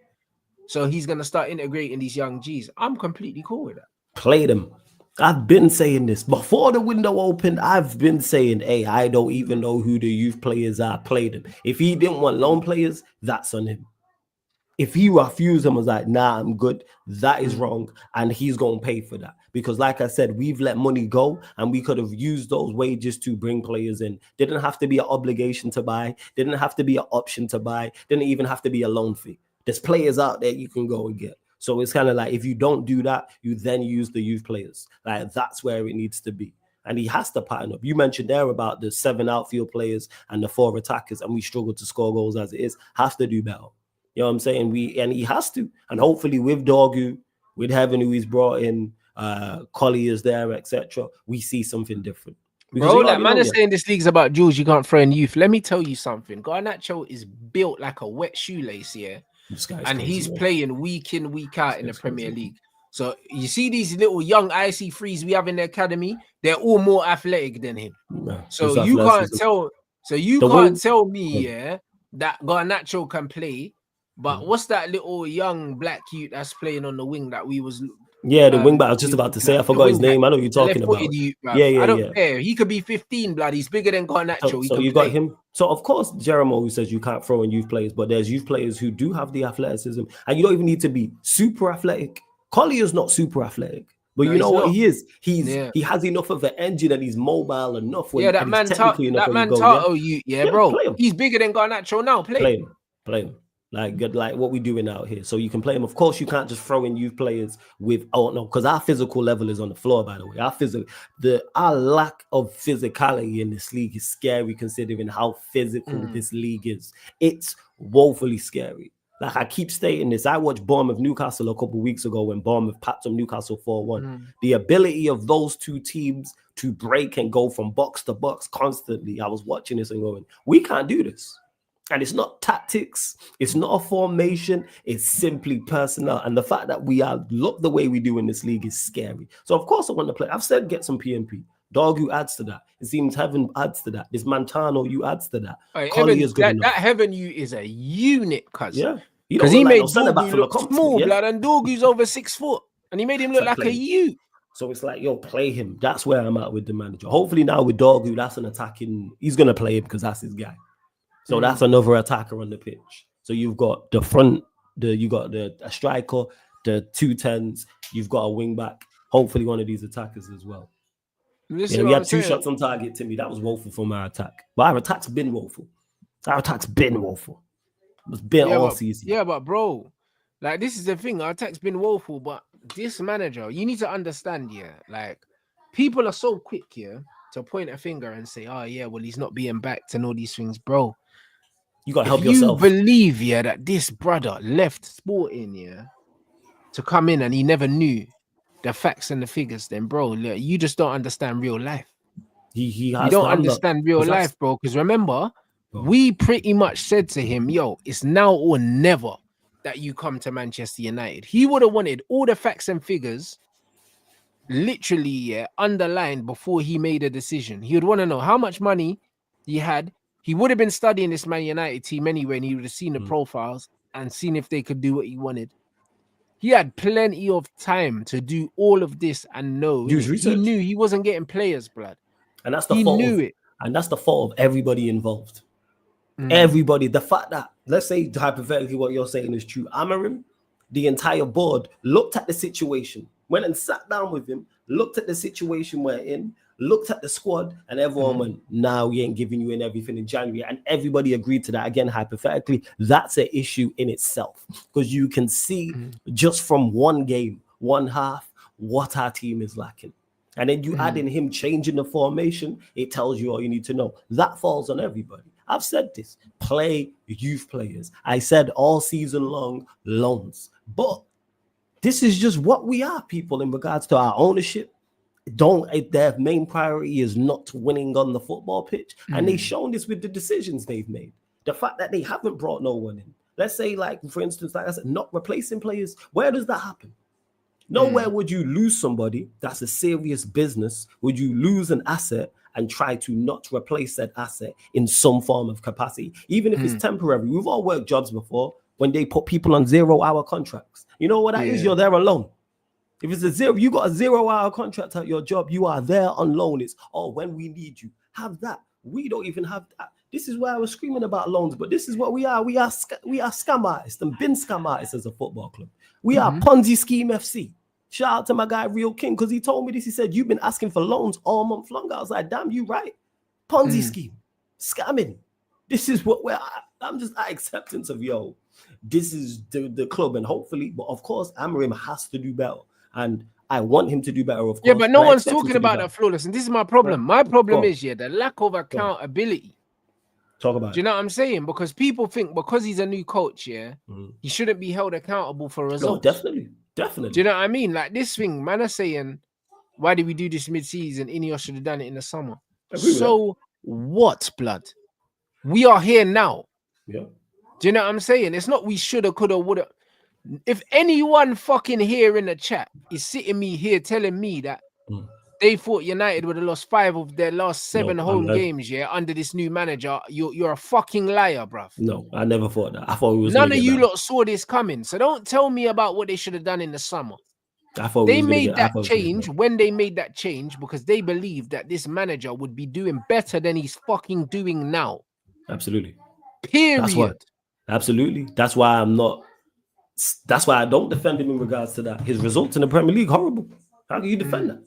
so he's going to start integrating these young G's. I'm completely cool with that. Play them. I've been saying this. Before the window opened, I've been saying, hey, I don't even know who the youth players are. Play them. If he didn't want loan players, that's on him. If he refused them, was like, nah, I'm good, that is wrong. And he's going to pay for that. Because like I said, we've let money go, and we could have used those wages to bring players in. Didn't have to be an obligation to buy. Didn't have to be an option to buy. Didn't even have to be a loan fee. There's players out there you can go and get. So it's kind of like, if you don't do that, you then use the youth players. Like, that's where it needs to be. And he has to pattern up. You mentioned there about the 7 outfield players and the 4 attackers, and we struggle to score goals as it is. Has to do better. You know what I'm saying? He has to. And hopefully with Dorgu, with Heaven, who he's brought in, Collier's there, etc., we see something different. Because bro, that man is saying this league's about jewels, you can't throw in youth. Let me tell you something. Garnacho is built like a wet shoelace, and he's playing week in, week out in the Premier League. So you see these little young IC3s we have in the academy, they're all more athletic than him. So you can't tell me, that Garnacho can play. But what's that little young black youth that's playing on the wing that we was... the wing back. I was just about to say, I forgot his name. I know you're talking about. I don't care. He could be 15, blood. He's bigger than Garnacho. So you got him. So of course, Jeremo, who says you can't throw in youth players, but there's youth players who do have the athleticism, and you don't even need to be super athletic. Collier's not super athletic, but you know what he is? He has enough of an engine, and he's mobile enough. That man Tato, bro. He's bigger than Garnacho now. Play him. Like what we doing out here. So you can play them. Of course, you can't just throw in youth players because our physical level is on the floor, by the way. Our lack of physicality in this league is scary, considering how physical this league is. It's woefully scary. Like, I keep stating this. I watched Bournemouth Newcastle a couple of weeks ago when Bournemouth packed up Newcastle 4-1. The ability of those two teams to break and go from box to box constantly. I was watching this and going, we can't do this. And it's not tactics, it's not a formation, it's simply personnel. And the fact that we look the way we do in this league is scary. So of course I want to play. I've said get some PMP. Dorgu adds to that. It seems Heaven adds to that. This Montano, you adds to that. That Heaven you is a unit, cousin. Yeah. Because he made Dorgu look small, blood, and Dorgu's over 6 foot. And he made him look like a youth. So it's like, yo, play him. That's where I'm at with the manager. Hopefully now with Dorgu, that's an attacking. He's gonna play him because that's his guy. So that's another attacker on the pitch. So you've got the front, you got a striker, the 2 10s. You've got a wing back. Hopefully one of these attackers as well. Listen, we had 2 shots on target, Timmy. That was woeful from our attack. But our attack's been woeful. It's been all season. Yeah, but bro, like this is the thing. Our attack's been woeful, but this manager, you need to understand, like people are so quick here to point a finger and say, oh yeah, well, he's not being backed and all these things, bro. You gotta help yourself. You believe, that this brother left Sporting, to come in and he never knew the facts and the figures, then bro, you just don't understand real life. You don't understand real life, bro. Because remember, we pretty much said to him, yo, it's now or never that you come to Manchester United. He would have wanted all the facts and figures literally underlined before he made a decision. He would want to know how much money he had. He would have been studying this Man United team anyway, and he would have seen the profiles and seen if they could do what he wanted. He had plenty of time to do all of this and know. He knew he wasn't getting players, blood. And that's the fault. And that's the fault of everybody involved. Everybody. The fact that, let's say hypothetically what you're saying is true. Amorim, the entire board looked at the situation, went and sat down with him, looked at the situation we're in, looked at the squad, and everyone went, now we ain't giving you in everything in January. And everybody agreed to that. Again, hypothetically, that's an issue in itself. Because you can see just from one game, one half, what our team is lacking. And then you add in him changing the formation, it tells you all you need to know. That falls on everybody. I've said this, play youth players. I said all season long, loans. But this is just what we are, people, in regards to our ownership. Their main priority is not winning on the football pitch. And they've shown this with the decisions they've made. The fact that they haven't brought no one in. Let's say, like, for instance, like I said, not replacing players. Where does that happen? Nowhere would you lose somebody that's a serious business. Would you lose an asset and try to not replace that asset in some form of capacity, even if it's temporary? We've all worked jobs before when they put people on 0-hour contracts. You know what that is? You're there alone. If it's you got a 0-hour contract at your job, you are there on loan. It's, when we need you, have that. We don't even have that. This is why I was screaming about loans, but this is what we are. We are scam artists and been scam artists as a football club. We are Ponzi scheme FC. Shout out to my guy Real King, because he told me this. He said, you've been asking for loans all month long. I was like, damn, you right. Ponzi scheme, scamming. This is what we're at. I'm just at acceptance of, this is the club. And hopefully, but of course, Amorim has to do better. And I want him to do better, of course. Yeah, but no one's talking about that flawless. And this is my problem. My problem is, the lack of accountability. Talk about it. Do you know what I'm saying? Because people think because he's a new coach, he shouldn't be held accountable for results. No, definitely. Definitely. Do you know what I mean? Like this thing, man are saying, why did we do this mid-season? Ineos should have done it in the summer. So what, blood? We are here now. Yeah. Do you know what I'm saying? It's not we shoulda, coulda, woulda. If anyone fucking here in the chat is sitting me here telling me that they thought United would have lost 5 of their last 7 home games, under this new manager, you're a fucking liar, bruv. No, I never thought that. I thought it was none of you lot saw this coming. So don't tell me about what they should have done in the summer. I thought they made that change when they made that change because they believed that this manager would be doing better than he's fucking doing now. Absolutely. Period. Absolutely. That's why I don't defend him in regards to that. His results in the Premier League, horrible. How can you defend that?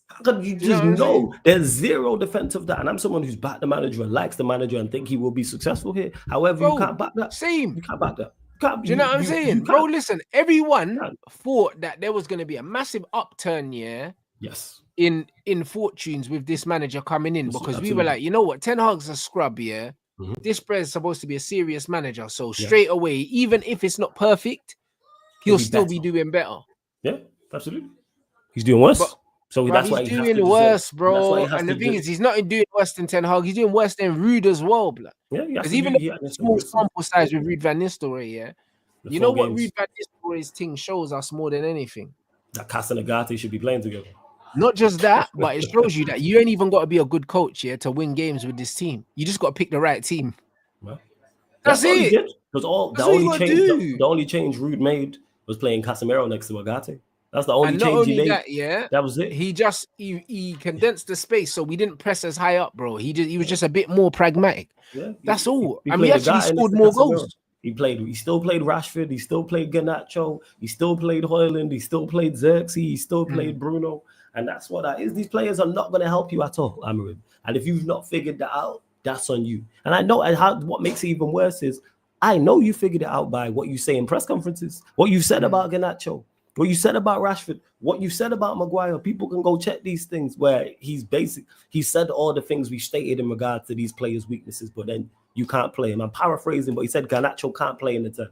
How can you just know there's zero defense of that? And I'm someone who's backed the manager and likes the manager and think he will be successful here. However, you can't back that. Same. You can't back that. Do you know what I'm saying? Bro, listen, everyone thought that there was going to be a massive upturn, in fortunes with this manager coming in because we were like, you know what? Ten Hag's a scrub, This is supposed to be a serious manager. So straight away, even if it's not perfect, he'll still be doing better. Yeah, absolutely. He's doing worse. So that's why he's doing worse, bro. And the thing is, he's not doing worse than Ten Hag. He's doing worse than Rude as well, blood. Yeah, because even the small sample size with Ruud van Nistelrooy, you know what Ruud van Nistelrooy's thing shows us more than anything? That Cas and Agate should be playing together. Not just that, but it shows you that you ain't even got to be a good coach to win games with this team. You just got to pick the right team. Well, that's it. Because the only change Ruud made was playing Casemiro next to Agate. That's the only And not change he only made. that, yeah, That was it. he condensed the space, so we didn't press as high up, bro. He was just a bit more pragmatic. Yeah, That's all. he And we played a actually guy in scored the more Casemiro. goals. He still played Rashford. He still played Garnacho. He still played Højlund. He still played Xerxes. He still played Bruno. And that's what that is. These players are not going to help you at all, Amorim. And if you've not figured that out, that's on you. And I know, and what makes it even worse is, I know you figured it out by what you say in press conferences, what you've said about Garnacho, what you said about Rashford, what you said about Maguire. People can go check these things where he said all the things we stated in regards to these players' weaknesses, but then you can't play him. I'm paraphrasing, but he said Garnacho can't play in the 10.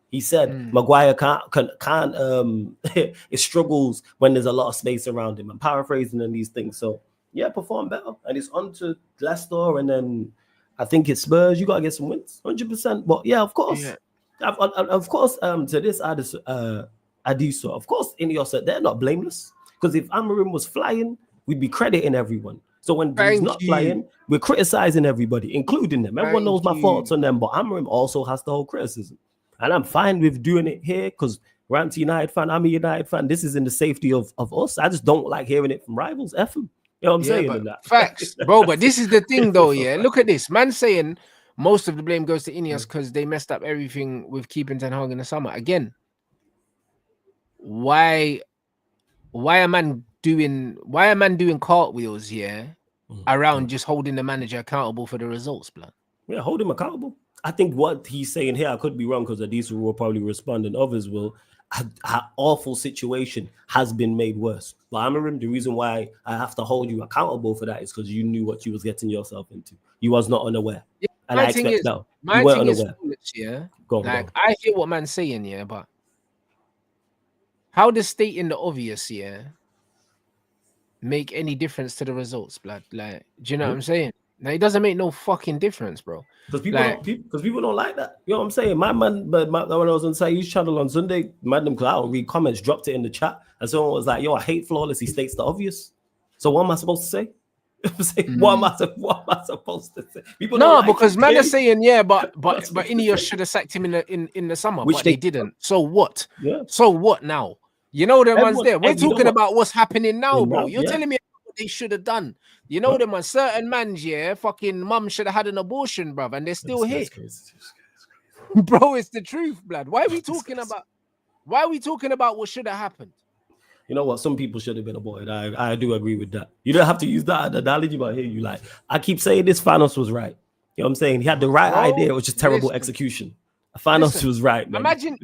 He said Maguire can't it struggles when there's a lot of space around him. I'm paraphrasing on these things. So yeah, perform better. And it's on to Leicester, and then I think it's Spurs. You gotta get some wins, 100%. But yeah, of course. Yeah. Of course, to this Adiso, of course, Ineos said they're not blameless. Because if Amorim was flying, we'd be crediting everyone. So when he's not flying, we're criticizing everybody, including them. Everyone knows my thoughts on them, but Amorim also has the whole criticism. And I'm fine with doing it here because Rant's United fan, I'm a United fan. This is in the safety of us. I just don't like hearing it from rivals. F them. You know what I'm saying? But facts, bro. But this is the thing, though. Yeah, look at this. Man saying most of the blame goes to Ineos because they messed up everything with keeping Ten Hag in the summer. Again, why a man doing cartwheels here around just holding the manager accountable for the results, blood? Yeah, hold him accountable. I think what he's saying here, I could be wrong because Adisa will probably respond and others will. An awful situation has been made worse. But Amorim, the reason why I have to hold you accountable for that is because you knew what you was getting yourself into. You was not unaware. Yeah, and I expect now. You weren't unaware. Yeah. Go on. I hear what man's saying, yeah, but how does stating the obvious, yeah, make any difference to the results, blood? Like, do you know what I'm saying? Now, it doesn't make no fucking difference, bro. Because people don't like that. You know what I'm saying? My man, when I was on Saeed's channel on Sunday, madam, because I don't read comments, dropped it in the chat, and someone was like, "Yo, I hate Flawless. He states the obvious." So what am I supposed to say? What am I supposed to say? People no, because man are saying but Ineos should have sacked him in the summer, which they didn't. So what? Yeah. So what now? You know the ones there. We're talking about what's happening now, bro. You're telling me what they should have done. You know them on certain mans, yeah. Fucking mum should have had an abortion, bruv, and they're still here. Bro, it's the truth, blood. Why are we talking about what should have happened? You know what? Some people should have been aborted. I do agree with that. You don't have to use that analogy, but I hear you. Like, I keep saying this, Thanos was right. You know what I'm saying? He had the right idea, it was just terrible execution. Thanos was right, man.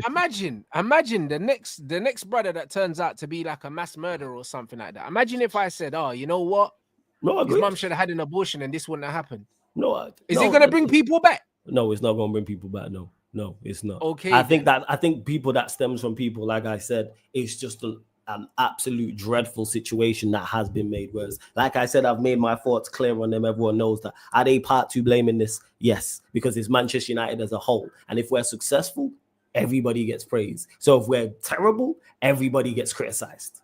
Imagine the next brother that turns out to be like a mass murderer or something like that. Imagine if I said, "Oh, you know what? No, his mom should have had an abortion and this wouldn't have happened." Is it going to bring people back? No, it's not going to bring people back. No, it's not. Okay. I think people that stems from people, like I said, it's just an absolute dreadful situation that has been made worse. Like I said, I've made my thoughts clear on them. Everyone knows that. Are they part to blame in this? Yes, because it's Manchester United as a whole. And if we're successful, everybody gets praised. So if we're terrible, everybody gets criticized.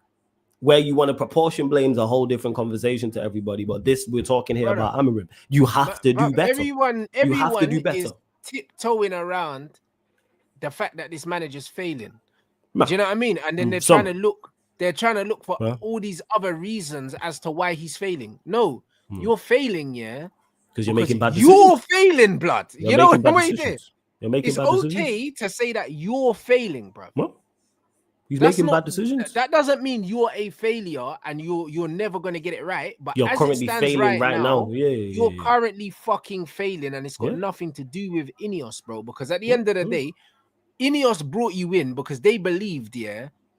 Where you want to proportion blame's a whole different conversation to everybody. But this, we're talking here about Amorim. You have to do better. Everyone have to do better. Is tiptoeing around the fact that this manager's failing. Do you know what I mean? And then they're trying to look for all these other reasons as to why he's failing. No, you're failing, yeah. Because you're making bad decisions. You're failing, blood. You know what I mean? You're making it's bad decisions. Okay to say that you're failing, bro. What? He's making bad decisions. That doesn't mean you're a failure and you're never going to get it right. But you're currently failing right now. You're currently fucking failing, and it's got nothing to do with Ineos, bro. Because at the end of the day, Ineos brought you in because they believed,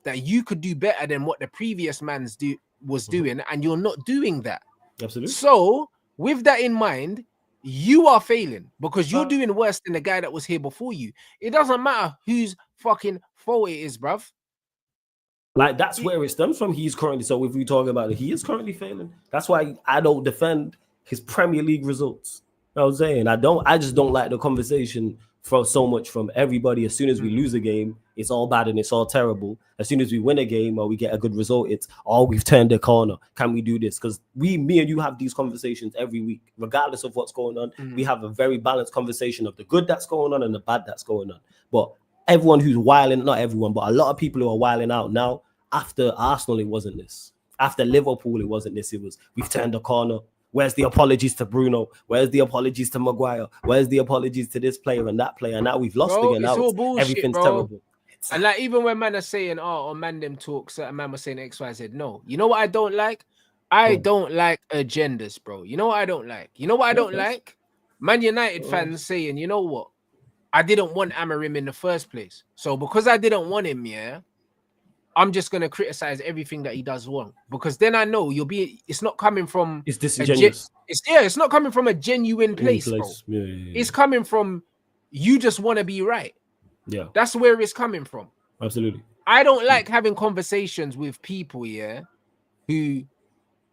that you could do better than what the previous man's was doing, and you're not doing that. Absolutely. So with that in mind, you are failing because you're doing worse than the guy that was here before you. It doesn't matter whose fucking fault it is, bruv. Like, that's where it stems from. He's currently, so if we talk about it, he is currently failing. That's why I don't defend his Premier League results. You know what I'm saying? I just don't like the conversation for so much from everybody. As soon as we lose a game, it's all bad and it's all terrible. As soon as we win a game or we get a good result, it's we've turned the corner. Can we do this? Because me and you have these conversations every week, regardless of what's going on. We have a very balanced conversation of the good that's going on and the bad that's going on. But everyone who's wilding, not everyone, but a lot of people who are wilding out now After Arsenal, it wasn't this. After Liverpool, it wasn't this. It was, we've turned the corner. Where's the apologies to Bruno? Where's the apologies to Maguire? Where's the apologies to this player and that player? And now we've lost again. It's now all bullshit, everything's bro. terrible. And like, even when man are saying, oh, on man them talk, certain man was saying X, Y, Z. No, you know what I don't like? I don't like agendas, bro. You know what I don't like? You know what I don't like? Man United fans saying, you know what? I didn't want Amorim in the first place. So because I didn't want him, yeah, I'm just gonna criticize everything that he does wrong. Because then I know it's not coming from It's disingenuous. It's not coming from a genuine place, bro. Yeah. It's coming from you just want to be right. Yeah. That's where it's coming from. Absolutely. I don't like having conversations with people, yeah, who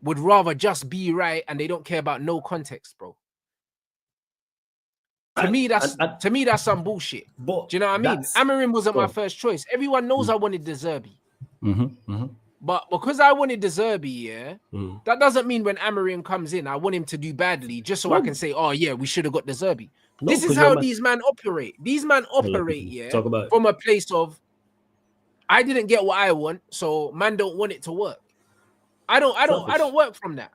would rather just be right and they don't care about no context, bro. To me, that's some bullshit. But do you know what I mean? Amorim wasn't my first choice. Everyone knows I wanted De Zerbi. But because I wanted De Zerbi, yeah, that doesn't mean when Amorim comes in, I want him to do badly just so I can say, oh yeah, we should have got De Zerbi. This is how these men operate. These men operate, yeah, from a place of, I didn't get what I want, so man don't want it to work. I don't work from that.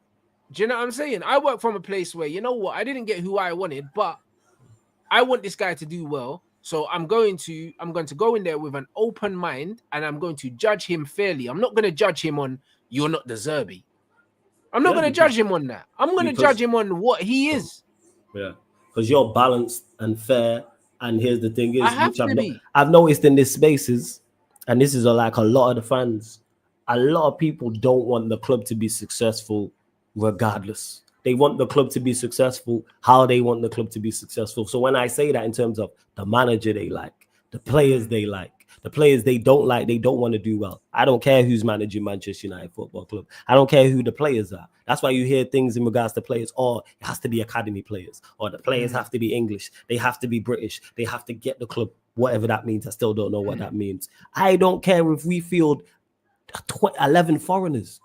Do you know what I'm saying? I work from a place where, you know what, I didn't get who I wanted, but I want this guy to do well. So I'm going to go in there with an open mind and I'm going to judge him fairly. I'm not going to judge him on you're not De Zerbi. I'm not going to judge him on that. I'm going to judge him on what he is. Yeah, because you're balanced and fair. And here's the thing is, I've noticed in these spaces, and this is like a lot of the fans, a lot of people don't want the club to be successful regardless. They want the club to be successful how they want the club to be successful. So when I say that in terms of the manager they like, the players they like, the players they don't like, they don't want to do well. I don't care who's managing Manchester United Football Club. I don't care who the players are. That's why you hear things in regards to players, or it has to be academy players, or the players have to be English, they have to be British, they have to get the club, whatever that means. I still don't know what that means. I don't care if we field 11 foreigners.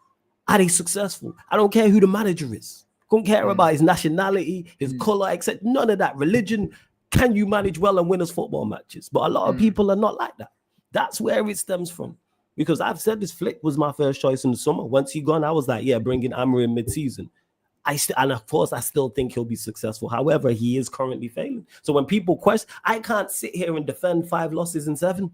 Are they successful? I don't care who the manager is. Don't care about his nationality, his color, etc. None of that. Religion. Can you manage well and win us football matches? But a lot of people are not like that. That's where it stems from. Because I've said this, Flick was my first choice in the summer. Once he gone, I was like, yeah, bring in Amorim mid-season. And of course, I still think he'll be successful. However, he is currently failing. So when people question, I can't sit here and defend 5 losses in 7.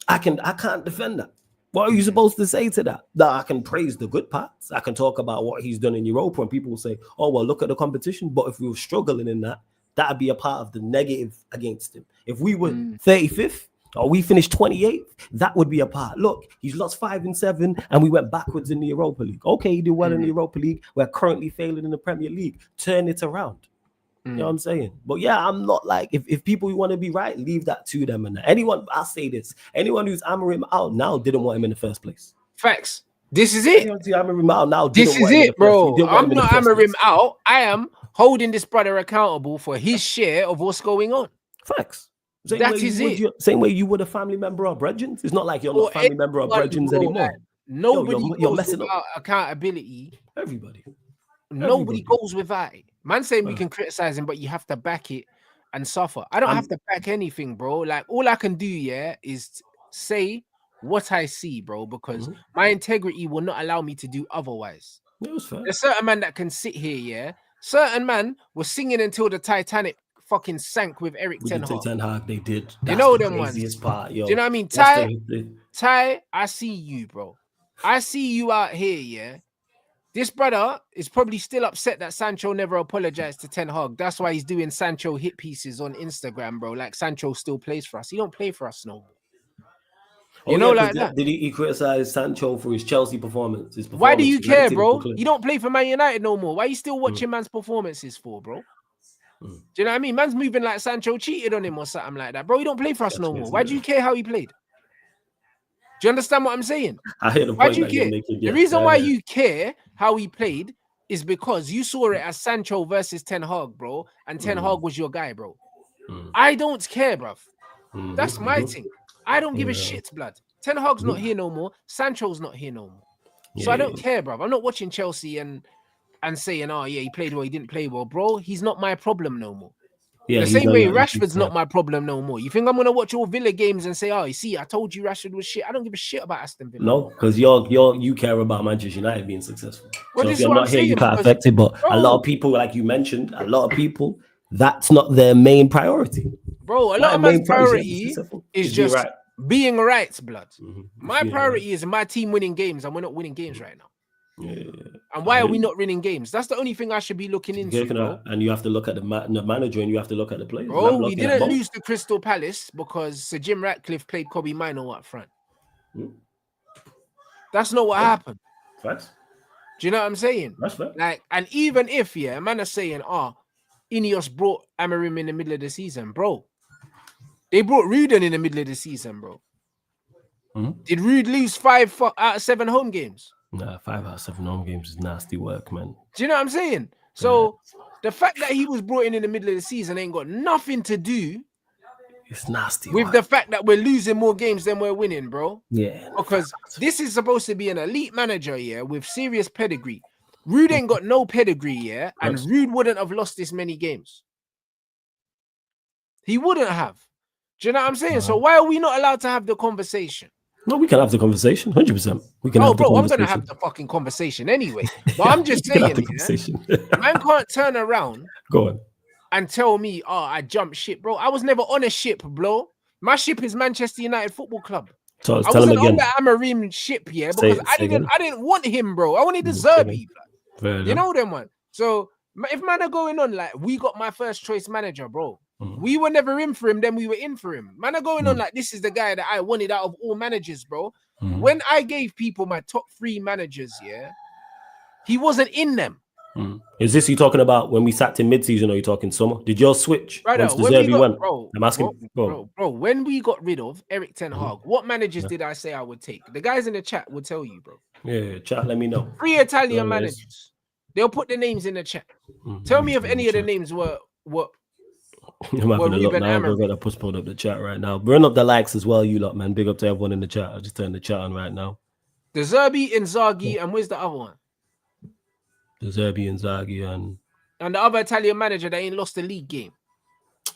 I can't defend that. What are you supposed to say to that? That I can praise the good parts. I can talk about what he's done in Europa, and people will say, oh, well, look at the competition. But if we were struggling in that, that'd be a part of the negative against him. If we were 35th or we finished 28th, that would be a part. Look, he's lost 5 and 7 and we went backwards in the Europa League. Okay, he did well in the Europa League. We're currently failing in the Premier League. Turn it around. You know what I'm saying? But yeah, I'm not like, if people who want to be right, leave that to them. And anyone, I'll say this, anyone who's Amorim out now didn't want him in the first place. Facts. This is it. Anyone who's Amorim out now, this is it, bro. I'm not Amorim out. I am holding this brother accountable for his share of what's going on. Facts. That is it. Same way you would a family member of Brethren. It's not like you're not a family member of Brethren anymore. Like, nobody goes without accountability. Nobody goes without it. Man saying we can criticize him, but you have to back it and suffer. I don't have to back anything, bro. Like, all I can do, yeah, is say what I see, bro, because my integrity will not allow me to do otherwise. There's certain man that can sit here, yeah. Certain man was singing until the Titanic fucking sank with Eric Ten Hag. They did. You know them ones. Part, do you know what I mean? Ty, I see you, bro. I see you out here, yeah. This brother is probably still upset that Sancho never apologized to Ten Hag. That's why he's doing Sancho hit pieces on Instagram, bro. Like, Sancho still plays for us. He don't play for us no more. You know, like that. Did he criticize Sancho for his Chelsea performance? Why do you care, bro? You don't play for Man United no more. Why are you still watching man's performances for, bro? Do you know what I mean? Man's moving like Sancho cheated on him or something like that, bro. He don't play for us no more. Why do you care how he played? Do you understand what I'm saying? I hear the point. Why do you care? The reason why you care how he played is because you saw it as Sancho versus Ten Hag, bro, and Ten Hag was your guy, bro. I don't care, bruv. That's my thing. I don't give a shit, blood. Ten Hag's not here no more. Sancho's not here no more. So I don't care, bruv. I'm not watching Chelsea and saying, oh yeah, he played well, he didn't play well, bro. He's not my problem no more. Yeah, The he's same not. way Yeah, Rashford's not my problem no more. You think I'm gonna watch all Villa games and say, "Oh, you see, I told you Rashford was shit." I don't give a shit about Aston Villa. No, because you care about Manchester United being successful. Well, So this if is you're what I'm not here, you saying can't because, affect it. But a lot bro, of people, like you mentioned, a lot of people, that's not their main priority. bro, a lot My of man's main priority is is being just right. being right, blood. It's My being priority is my team winning games, and we're not winning games right now. Yeah. And why are we not winning games? That's the only thing I should be looking into, bro. And you have to look at the manager, and you have to look at the players. And Bro, I'm we looking at didn't both. lose to Crystal Palace because Sir Jim Ratcliffe played Kobe Mino up front. That's not what happened. Facts. Do you know what I'm saying? That's fair. Like, and even if, yeah, man are saying, Ineos brought Amorim in the middle of the season, bro. They brought Ruden in the middle of the season, bro. Did Rude lose 5 out of 7 home games? Nah, 5 out of 7 home games is nasty work, man. Do you know what I'm saying? So the fact that he was brought in the middle of the season ain't got nothing to do. It's nasty with the fact that we're losing more games than we're winning, bro. Yeah. Because this is supposed to be an elite manager, yeah, with serious pedigree. Rude ain't got no pedigree, yeah, and Rude wouldn't have lost this many games. He wouldn't have. Do you know what I'm saying? So why are we not allowed to have the conversation? No, we can have the conversation, 100%. We can have the bro, conversation. I'm gonna have the fucking conversation anyway. But I'm just saying, man can't turn around and tell me, I jumped ship, bro. I was never on a ship, bro. My ship is Manchester United Football Club. So I wasn't on the Amorim ship, yeah, because I didn't want him, bro. I wanted the Zerbi. You know them one. So if man are going on like we got my first choice manager, bro. We were never in for him, then we were in for him. Man are going on like this is the guy that I wanted out of all managers, bro. When I gave people my top 3 managers, yeah, he wasn't in them. Is this you talking about when we sat in mid-season, or you talking summer? Did yours switch once the Zerbi went? I'm asking, bro, when we got rid of Eric Ten Hag, what managers did I say I would take? The guys in the chat will tell you, bro. Yeah, chat, let me know. 3 Italian managers. They'll put the names in the chat. Tell me if any of the names were I'm having a look now. We're gonna postpone up the chat right now. Burn up the likes as well, you lot, man. Big up to everyone in the chat. I'll just turn the chat on right now. The Zerbi, Inzaghi, and where's the other one? The Zerbi, Inzaghi, and the other Italian manager that ain't lost the league game.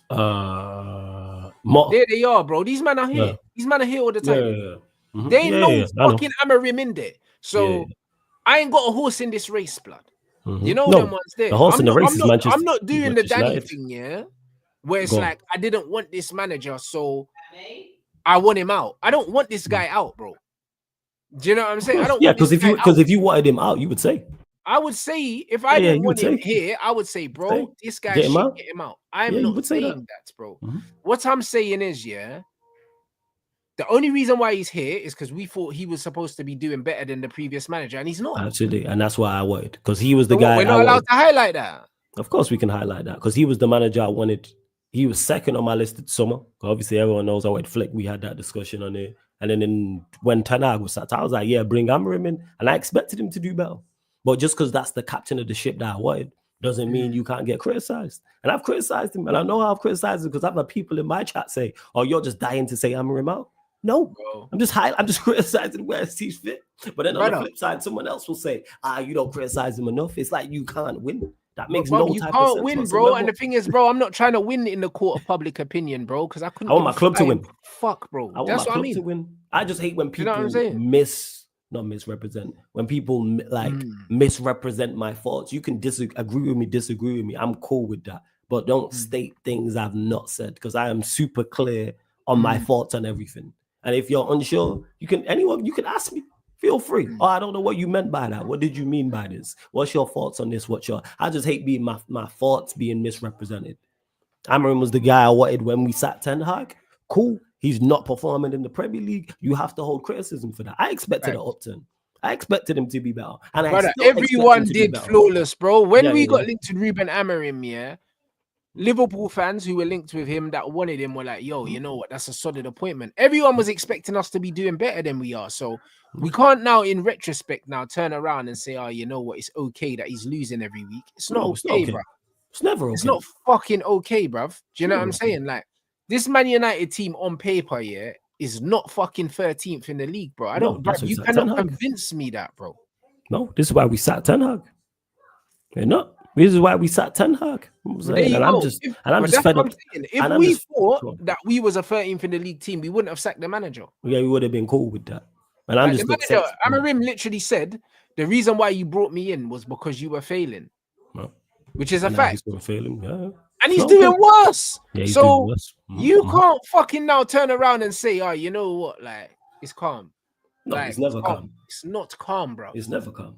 Mo. There they are, bro. These men are here. These men are here all the time. They ain't no fucking Amorim in there. So I ain't got a horse in this race, blood. You know them ones there. The horse in the race is Manchester. I'm not doing the Danny thing, yeah. Where it's like I didn't want this manager, so I want him out. I don't want this guy out, bro. Do you know what I'm saying? I don't. Because if you wanted him out, you would say. I would say if I didn't want him here, I would say, bro, this guy should get him out. I'm not saying that, bro. What I'm saying is, yeah, the only reason why he's here is because we thought he was supposed to be doing better than the previous manager, and he's not. Absolutely, and that's why I wanted, because he was the guy. We're not allowed to highlight that. Of course, we can highlight that because he was the manager I wanted. He was second on my list at summer. Obviously, everyone knows I went Flick. We had that discussion on it. And then when Ten Hag was sat, I was like, yeah, bring Amorim in. And I expected him to do better. But just because that's the captain of the ship that I wanted doesn't mean you can't get criticized. And I've criticized him. And I know I've criticized him because I've had people in my chat say, oh, you're just dying to say Amorim out. No, bro. I'm just criticizing where it sees fit. But then on the flip side, someone else will say, you don't criticize him enough. It's like you can't win. That makes no type of sense. You can't win, bro. And the thing is, bro, I'm not trying to win in the court of public opinion, bro, because I couldn't. I want my club to win. Fuck, bro. That's what I mean. To win. I just hate when people misrepresent. When people misrepresent my thoughts. You can disagree with me. I'm cool with that. But don't state things I've not said, because I am super clear on my thoughts on everything. And if you're unsure, you can ask me. Feel free. Oh, I don't know what you meant by that. What did you mean by this? What's your thoughts on this? I just hate being my thoughts being misrepresented. Amorim was the guy I wanted when we sat Ten Hag. Cool. He's not performing in the Premier League. You have to hold criticism for that. I expected an upturn. I expected him to be better. And everyone did flawless, bro. When we got linked to Ruben Amorim, yeah, Liverpool fans who were linked with him that wanted him were like, yo, you know what? That's a solid appointment. Everyone was expecting us to be doing better than we are. So we can't now, in retrospect, now turn around and say, oh, you know what? It's okay that he's losing every week. It's not okay, bro. It's never okay. It's not fucking okay, bruv. Do you know what I'm saying? Like, this Man United team on paper, yeah, is not fucking 13th in the league, bro. You cannot convince me that, bro. No, this is why we sat Ten Hag. They're not. This is why we sat Ten Hag. There you go. But that's fed what up. I'm saying. If we thought that we was a 13th in the league team, we wouldn't have sacked the manager. Yeah, we would have been cool with that. And like the manager, Amorim literally said the reason why you brought me in was because you were failing, which is a fact. He's gonna fail him, yeah. And he's doing worse. Yeah, he's doing worse. You can't fucking now turn around and say, "Oh, you know what? Like it's calm." No, like, it's never calm. It's not calm, bro. It's never calm.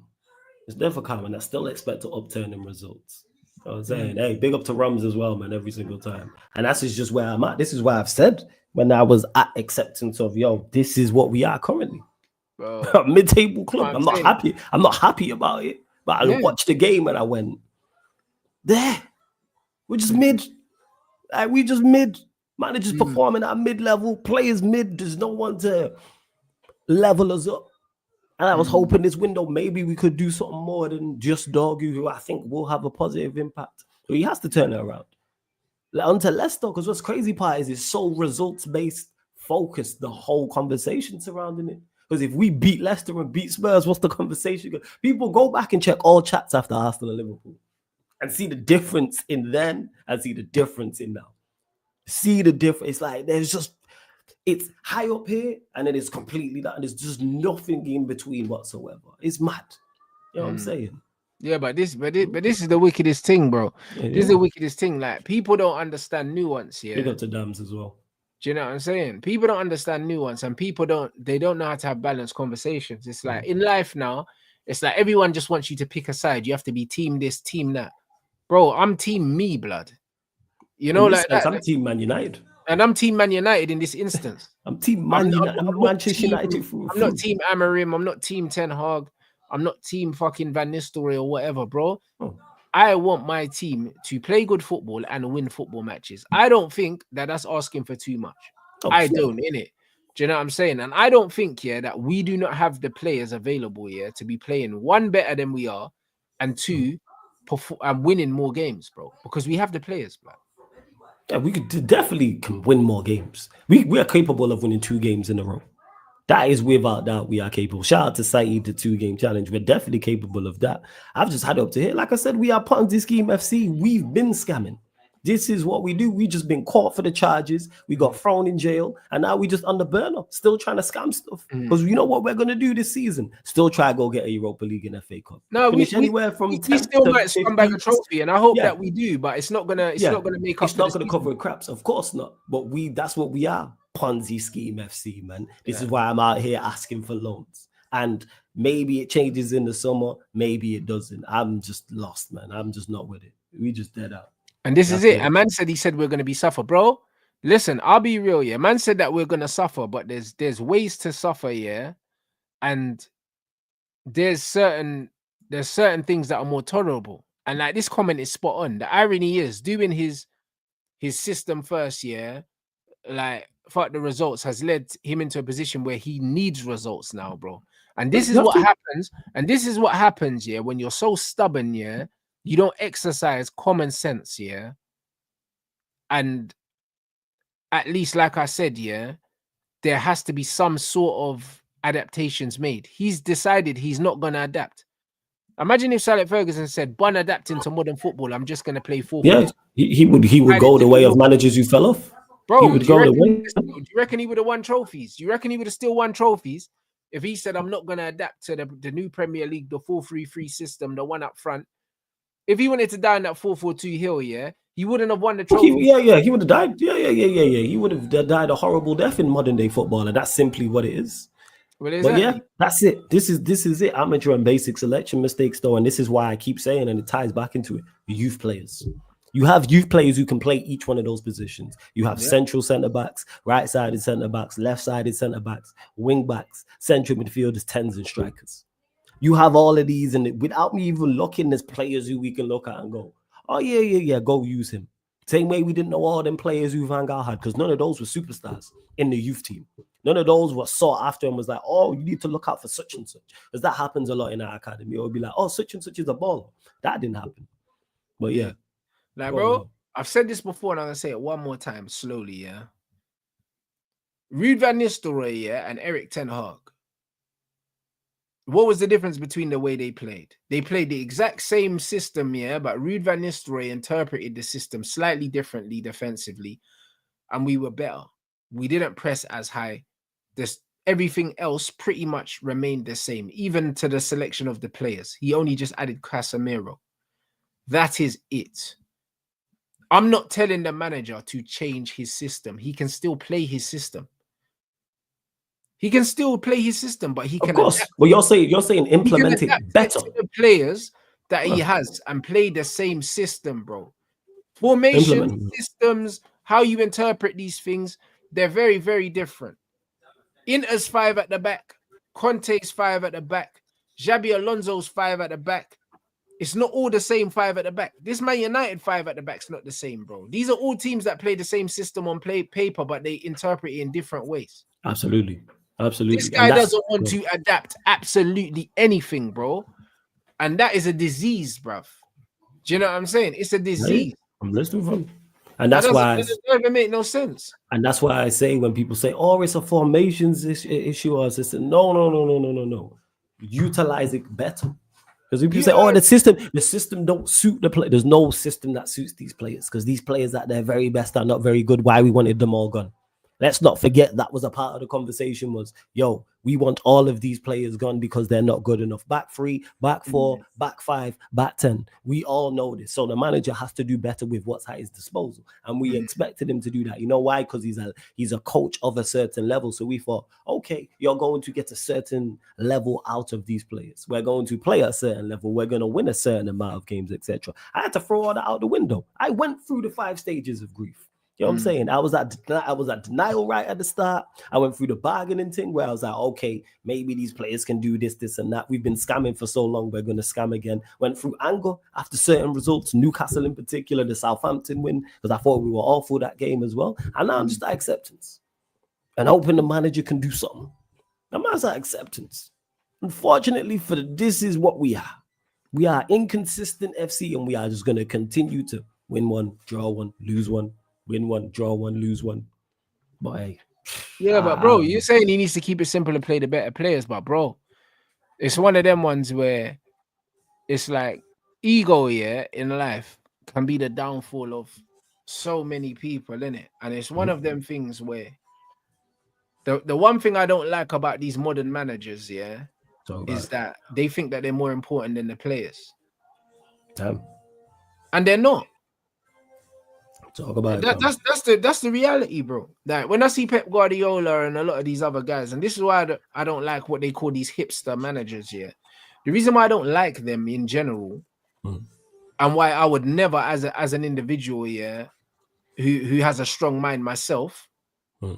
It's never calm, and I still expect to upturn in results. You know what I'm saying, hey, big up to Rums as well, man, every single time. And that's just where I'm at. This is why I've said when I was at acceptance of, this is what we are currently. Mid-table club. I'm not happy. I'm not happy about it. But I watched the game and I went, there. We're just mid. Like, we just mid. Managers performing at mid-level. Players mid. There's no one to level us up. And I was hoping this window, maybe we could do something more than just Dorgu, who I think will have a positive impact. So he has to turn it around. Onto Leicester, because what's crazy part is it's so results-based, focused, the whole conversation surrounding it. Because if we beat Leicester and beat Spurs, what's the conversation? People go back and check all chats after Arsenal and Liverpool and see the difference in then and see the difference in now. See the difference. It's like it's high up here and then it's completely down. There's just nothing in between whatsoever. It's mad. You know what I'm saying? Yeah, but this is the wickedest thing, bro. This is the wickedest thing. Like, people don't understand nuance. Yeah, big up to Dams as well. Do you know what I'm saying? People don't understand nuance, and people don't know how to have balanced conversations. It's like in life now, it's like everyone just wants you to pick a side. You have to be team this, team that. Bro, I'm team me, blood. You know, like that. I'm team Man United. And I'm team Man United in this instance. I'm team Man United. I'm Manchester United. I'm not team Amorim. I'm not team Ten Hag. I'm not team fucking Van Nistelrooy or whatever, bro. I want my team to play good football and win football matches. I don't think that that's asking for too much. I don't, innit? Do you know what I'm saying? And I don't think, that we do not have the players available, to be playing one better than we are, and two, winning more games, bro. Because we have the players, bro. Yeah, we could definitely win more games. We are capable of winning 2 games in a row. That is without doubt we are capable. Shout out to Saeed, the 2-game challenge. We're definitely capable of that. I've just had it up to here. Like I said, we are Ponzi Scheme FC. We've been scamming. This is what we do. We just been caught for the charges. We got thrown in jail. And now we just under burner, still trying to scam stuff. Because you know what we're going to do this season? Still try to go get a Europa League and FA Cup. No, we still might scam back a trophy. And I hope that we do. But it's not going to make up. It's not going to cover craps. Of course not. But that's what we are. Ponzi Scheme FC, man. This is why I'm out here asking for loans. And maybe it changes in the summer, maybe it doesn't. I'm just lost, man. I'm just not with it. We just dead out. And this is it. A man said we're going to be suffer, bro. Listen, I'll be real, Man said that we're going to suffer, but there's ways to suffer, and there's certain things that are more tolerable. And like, this comment is spot on. The irony is doing his system first, like, fuck the results has led him into a position where he needs results now, bro. And this is what happens. And this is what happens, when you're so stubborn, you don't exercise common sense, and at least, like I said, there has to be some sort of adaptations made. He's decided he's not going to adapt. Imagine if Alex Ferguson said, "Bun adapting to modern football, I'm just going to play 4-4." Yeah, he would go the way of managers who fell off. Bro, do you reckon he would have won trophies? Do you reckon he would have still won trophies if he said, "I'm not going to adapt to the new Premier League, the 4-3-3 system, the one up front"? If he wanted to die in that 4-4-2 hill, he wouldn't have won the trophy. He would have died. Yeah. He would have died a horrible death in modern day football, and that's simply what it is. But that's it. This is it. Amateur and basic selection mistakes, though, and this is why I keep saying, and it ties back into it, youth players. You have youth players who can play each one of those positions. You have central centre-backs, right-sided centre-backs, left-sided centre-backs, wing-backs, central midfielders, 10s and strikers. You have all of these, and without me even looking, there's players who we can look at and go, oh, yeah, go use him. Same way we didn't know all them players who Van Gaal had, because none of those were superstars in the youth team. None of those were sought after and was like, oh, you need to look out for such and such. Because that happens a lot in our academy. It would be like, oh, such and such is a baller. That didn't happen. But yeah. Like, bro, I've said this before and I'm going to say it one more time slowly, Ruben Van Nistelrooy, and Erik ten Hag. what was the difference between the way they played? They played the exact same system, yeah, but Ruud van Nistelrooy interpreted the system slightly differently defensively, and we were better. We didn't press as high. Everything else pretty much remained the same, even to the selection of the players. He only just added Casemiro. That is it. I'm not telling the manager to change his system. He can still play his system. He can still play his system, but he can, of course. Well, you're saying implement it better to the players that he has and play the same system, bro. Formation systems, how you interpret these things, they're very, very different. Inter's 5 at the back, Conte's 5 at the back, Xabi Alonso's 5 at the back. It's not all the same 5 at the back. This Man United 5 at the back's not the same, bro. These are all teams that play the same system on paper, but they interpret it in different ways. Absolutely. This guy doesn't want to adapt absolutely anything, bro. And that is a disease, bruv. Do you know what I'm saying? It's a disease. I'm listening from. And that's why it doesn't even make no sense. And that's why I say when people say, "Oh, it's a formations issue," or system, no. Utilize it better. Because people say, "Oh, the system don't suit the play." There's no system that suits these players because these players at their very best are not very good. Why we wanted them all gone? Let's not forget that was a part of the conversation was, yo, we want all of these players gone because they're not good enough. Back 3, back 4, back 5, back 10. We all know this. So the manager has to do better with what's at his disposal. And we expected him to do that. You know why? Because he's a coach of a certain level. So we thought, okay, you're going to get a certain level out of these players. We're going to play at a certain level. We're going to win a certain amount of games, etc. I had to throw all that out the window. I went through the 5 stages of grief. You know what I'm saying? I was at denial right at the start. I went through the bargaining thing where I was like, okay, maybe these players can do this, and that. We've been scamming for so long, we're going to scam again. Went through anger after certain results, Newcastle in particular, the Southampton win, because I thought we were awful that game as well. And now I'm just at acceptance. And hoping the manager can do something. I'm at acceptance. Unfortunately, this is what we are. We are inconsistent FC, and we are just going to continue to win one, draw one, lose one. Win one, draw one, lose one. But but bro, you're saying he needs to keep it simple and play the better players, but bro, it's one of them ones where it's like ego, in life can be the downfall of so many people, innit? And it's one of them things where the one thing I don't like about these modern managers, is that they think that they're more important than the players. Damn. And they're not. Talk about that's the reality, bro. Like when I see Pep Guardiola and a lot of these other guys, and this is why I don't like what they call these hipster managers. The reason why I don't like them in general, and why I would never, as an individual, who has a strong mind myself,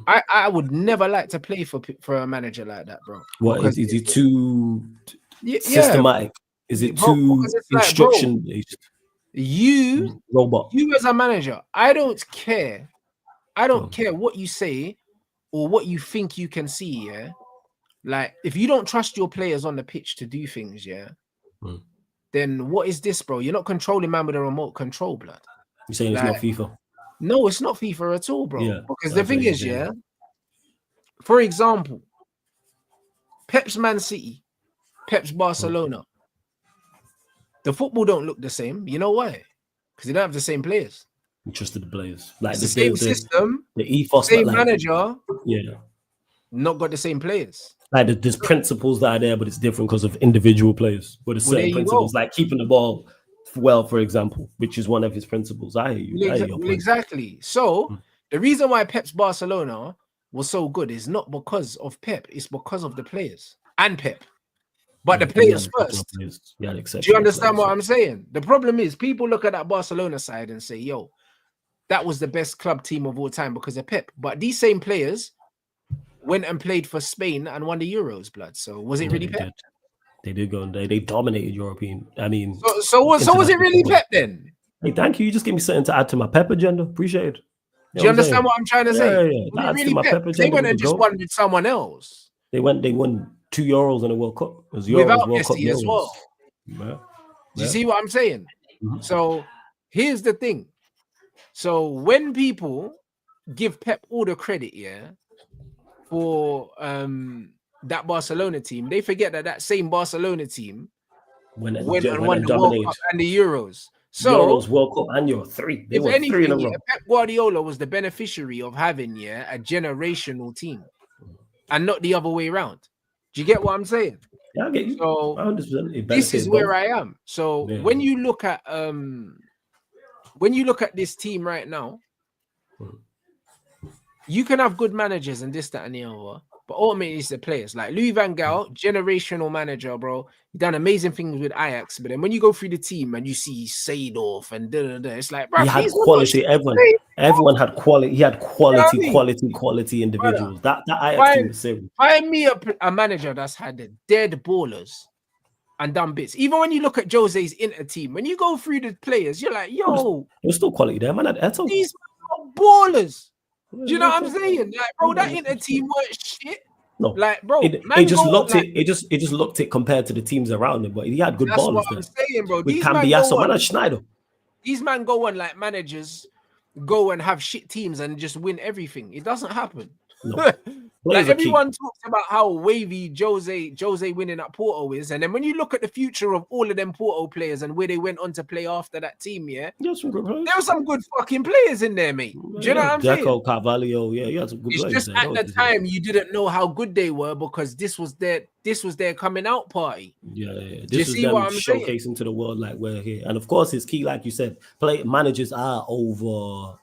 I would never like to play for a manager like that, bro. What is he too systematic? Is it too instruction based? You as a manager, I don't care what you say or what you think you can see, like if you don't trust your players on the pitch to do things, then what is this, bro? You're not controlling man with a remote control, blood. You're saying it's not FIFA? No, it's not FIFA at all, bro. Because the thing is, for example, Pep's Man City, Pep's Barcelona, the football don't look the same. You know why? Because they don't have the same players. You trusted the players. Like the same system, the ethos, same manager. Yeah. Not got the same players. Like there's principles that are there, but it's different because of individual players. But there's certain principles, like keeping the ball well, for example, which is one of his principles. I hear you. Exactly. So the reason why Pep's Barcelona was so good is not because of Pep, it's because of the players and Pep. But the players first. Do you understand what I'm saying? The problem is people look at that Barcelona side and say, yo, that was the best club team of all time because of Pep. But these same players went and played for Spain and won the Euros, blood. So was it really Pep? They did go and they dominated European. I mean, so was it really Pep then? Hey, thank you. You just gave me something to add to my Pep agenda. Appreciate it. Do you understand what I'm trying to say? Yeah. Really Pep? They went and just won with someone else. They won 2 Euros in the World Cup. It was Euros, without World Messi Cup as well. Yeah. Do you see what I'm saying? So here's the thing. So when people give Pep all the credit, for that Barcelona team, they forget that same Barcelona team went and won the World dominated. Cup and the Euros. So Euros, World Cup, and Euro 3. They won 3 in a row. Pep Guardiola was the beneficiary of having a generational team, and not the other way around. Do you get what I'm saying? Yeah, I get you. So 100%. this is where I am. So when you look at this team right now, you can have good managers and this, that, and the other, but ultimately it's the players. Like Louis van Gaal, generational manager, bro. He done amazing things with Ajax, but then when you go through the team and you see Seedorf and it's like, bro, he had quality. Everyone had quality. He had quality individuals. That Ajax team was serious. Find me a manager that's had the dead ballers and done bits. Even when you look at Jose's Inter team, when you go through the players, you're like, yo, there's still quality there, man. These are ballers. Do you know what I'm saying? Like, bro, that Inter team weren't shit. No, like, bro, it just looked it. It just looked it compared to the teams around him, but he had good ballers there. That's what I'm saying, bro. With Cambiasso, man, and Schneider. These men go on like managers go and have shit teams and just win everything. It doesn't happen. No. Like everyone talks about how wavy Jose winning at Porto is, and then when you look at the future of all of them Porto players and where they went on to play after that team, there were some good fucking players in there, mate. Do you know what I'm saying? Carvalho, you had some good players. It's just at the time you didn't know how good they were because this was their coming out party. Yeah. This is them showcasing to the world like we're here, and of course it's key, like you said, managers are over.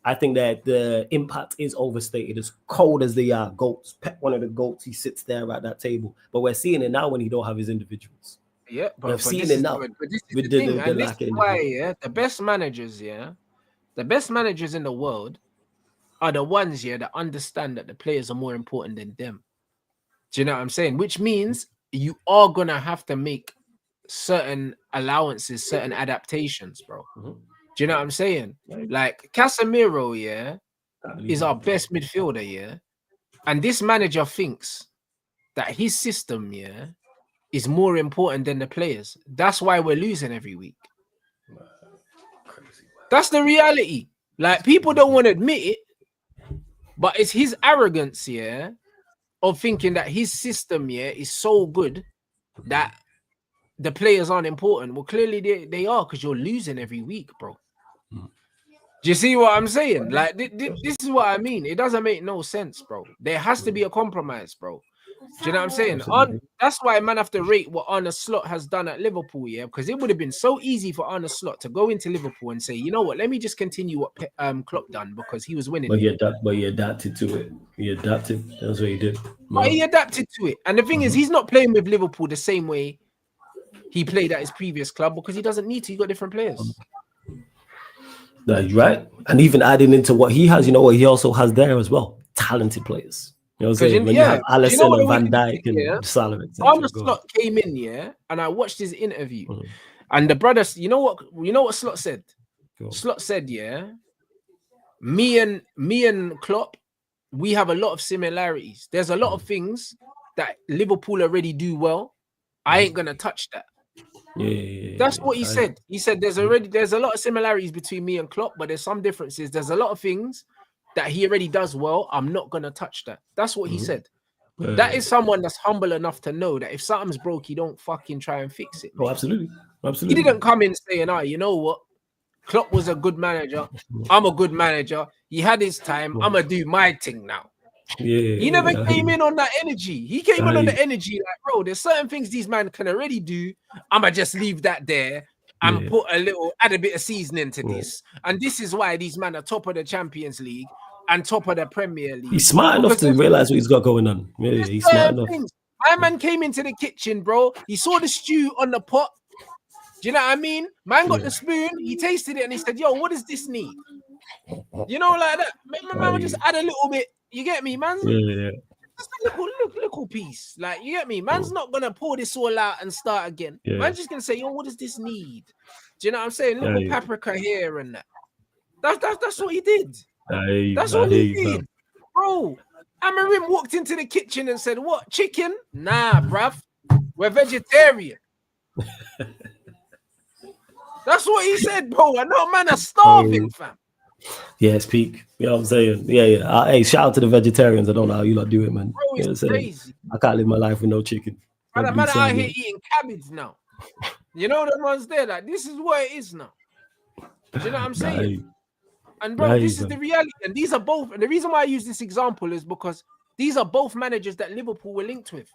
I think that the impact is overstated. As cold as they are, GOATs, Pep, one of the GOATs, he sits there at that table. But we're seeing it now when he don't have his individuals. Yeah, but we're seeing it now. But this is the thing, and this is why, the best managers, the best managers in the world are the ones, that understand that the players are more important than them. Do you know what I'm saying? Which means you are gonna have to make certain allowances, certain adaptations, bro. Mm-hmm. Do you know what I'm saying? Like Casemiro, is our best midfielder, and this manager thinks that his system, is more important than the players. That's why we're losing every week. That's the reality. Like people don't want to admit it, but it's his arrogance, of thinking that his system, is so good that the players aren't important. Well, clearly they are, because you're losing every week, bro. Do you see what I'm saying? Like, this is what I mean. It doesn't make no sense, bro. There has to be a compromise, bro. Do you know what I'm saying? That's why man have to rate what Arne Slot has done at Liverpool, because it would have been so easy for Arne Slot to go into Liverpool and say, you know what, let me just continue what Klopp done because he was winning. But he adapted to it. He adapted. That's what he did. But he adapted to it. And the thing is, he's not playing with Liverpool the same way he played at his previous club because he doesn't need to. He got different players. That's right. And even adding into what he has, what he also has there as well. Talented players. You know what I'm saying? When you have Alisson and Van Dijk and Salah, Arne Slot came in, and I watched his interview. And the brothers, you know what Slot said? Slot said, me and Klopp, we have a lot of similarities. There's a lot of things that Liverpool already do well. I ain't gonna touch that. That's what he said. He said there's a lot of similarities between me and Klopp, but there's some differences. There's a lot of things that he already does well. I'm not gonna touch that. That's what he said. That is someone that's humble enough to know that if something's broke, you don't fucking try and fix it. Man. Oh, absolutely. He didn't come in saying, you know what? Klopp was a good manager. I'm a good manager. He had his time. I'm gonna do my thing now. He never came in on that energy. He came in on the energy like, bro, there's certain things these men can already do. I'ma just leave that there and add a bit of seasoning to this. And this is why these men are top of the Champions League and top of the Premier League. He's smart enough to realize what he's got going on. Yeah, he's smart enough. My man came into the kitchen, bro. He saw the stew on the pot. Do you know what I mean? Man got the spoon. He tasted it and he said, yo, what does this need? You know, like that. Man will just add a little bit. You get me, man? Just a little piece. Like, you get me? Man's not going to pour this all out and start again. Man's just going to say, yo, what does this need? Do you know what I'm saying? Little paprika here and that. That's what he did. That's what he did. Bro, Amorim walked into the kitchen and said, what, chicken? Nah, bruv. We're vegetarian. That's what he said, bro. I know man are starving, fam. Yeah, it's peak. You know what I'm saying? Yeah. Hey, shout out to the vegetarians. I don't know how you lot do it, man. Bro, You know what I'm it's saying? crazy. I can't live my life with no chicken, no Man, blue man out here sardine. eating cabbage now. You know the ones there, like this is what it is now. Do you know what I'm saying? And bro, this is the reality. And these are both. And the reason why I use this example is because these are both managers that Liverpool were linked with.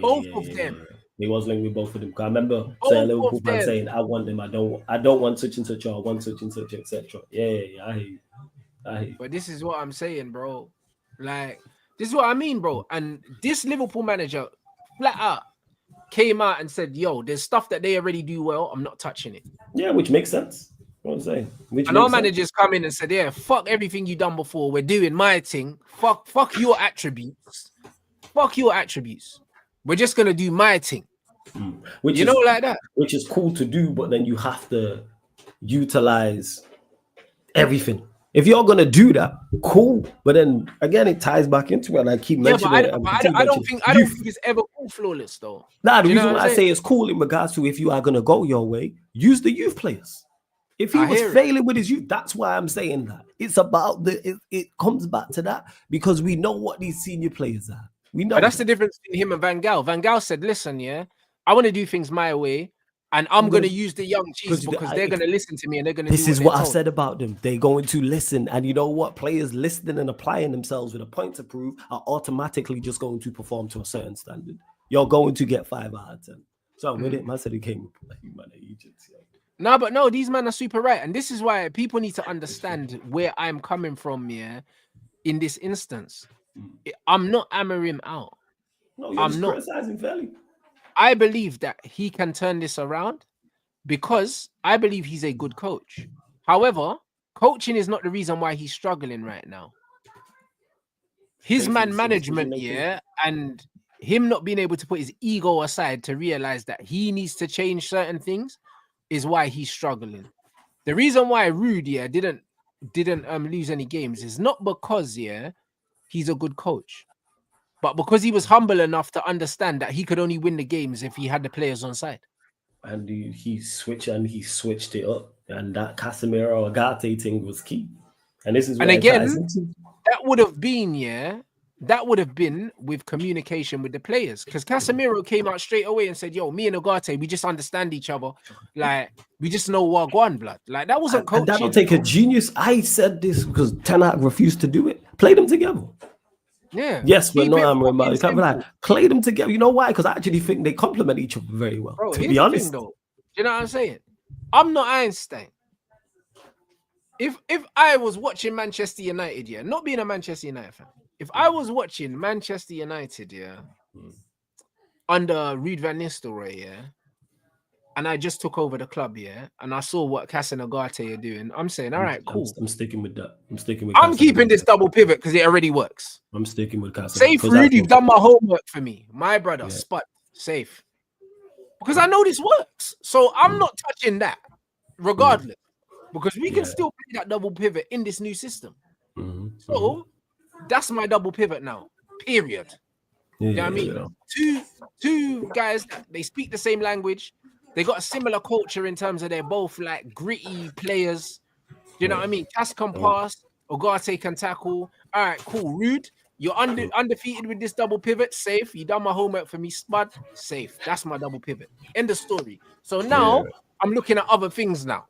Both of them. He was linked with both of them. I remember saying Both Liverpool of fan them. saying, "I want them. I don't want such and such. Or I want such and such, etc." I hear you. I hear you. But this is what I'm saying, bro. Like, this is what I mean, bro. And this Liverpool manager flat out came out and said, yo, there's stuff that they already do well. I'm not touching it. Yeah, which makes sense. You know what I'm saying? Which And our makes sense. managers come in and said, yeah, fuck everything you done before. We're doing my thing. Fuck your attributes. Fuck your attributes. We're just gonna do my thing. Which You is know, like that. which is cool to do, but then you have to utilize everything. If you're gonna do that, cool. But then again, it ties back into it. And I keep Yeah, but mentioning it. I don't think it's ever all flawless though. Nah, the Do you know reason what why I'm I saying? say it's cool in regards to if you are gonna go your way, use the youth players. If he I was hear it. failing with his youth, that's why I'm saying that. It's about it comes back to that because we know what these senior players are. We know But that's that. the difference between him and Van Gaal. Van Gaal said, listen, yeah, I want to do things my way, and I'm going to use the young G's because they're going to listen to me and they're going to This do what is they're what I've told. said about them. They're going to listen. And you know what? Players listening and applying themselves with a point to prove are automatically just going to perform to a certain standard. You're going to get 5 out of 10. So I'm with it. Man said he came with human agents. No, but no, these men are super right. And this is why people need to understand where I'm coming from, yeah, in this instance. I'm not Amorim out. No, you're I'm just not. criticizing fairly. I believe that he can turn this around because I believe he's a good coach. However, coaching is not the reason why he's struggling right now. His man management, yeah, and him not being able to put his ego aside to realize that he needs to change certain things is why he's struggling. The reason why Rude, yeah, didn't lose any games is not because, yeah, he's a good coach, but because he was humble enough to understand that he could only win the games if he had the players on side. And he switched it up. And that Casemiro Agate thing was key. And this is And where it again, ties into. that would have been, yeah, that would have been with communication with the players. Because Casemiro came out straight away and said, yo, me and Agate, we just understand each other. Like, we just know Wagwan blood. Like, that wasn't coaching. And that'll take a genius. I said this because Ten Hag refused to do it. Play them together. Yeah. Yes, but no, I'm reminded. Play them together. You know why? Because I actually think they complement each other very well. Bro, to be honest, though, you know what I'm saying? I'm not Einstein. If I was watching Manchester United, yeah, not being a Manchester United fan, if I was watching Manchester United, yeah, under Ruud van Nistelrooy, yeah, and I just took over the club, yeah, and I saw what Cass and Agate are doing, I'm saying, all right, cool. I'm sticking with that. I'm keeping this double pivot because it already works. I'm sticking with Cass. Safe, Ruud, you've done my homework for me. My brother, spot, safe. Because I know this works. So I'm not touching that, regardless. Because we can still play that double pivot in this new system. So that's my double pivot now. Period. You know what I mean? Two guys, they speak the same language. They got a similar culture in terms of they're both like gritty players. You know what I mean? Cass can pass, Ogate can tackle. All right, cool. Rude, you're undefeated with this double pivot. Safe. You done my homework for me, Spud. Safe. That's my double pivot. End of story. So now I'm looking at other things now.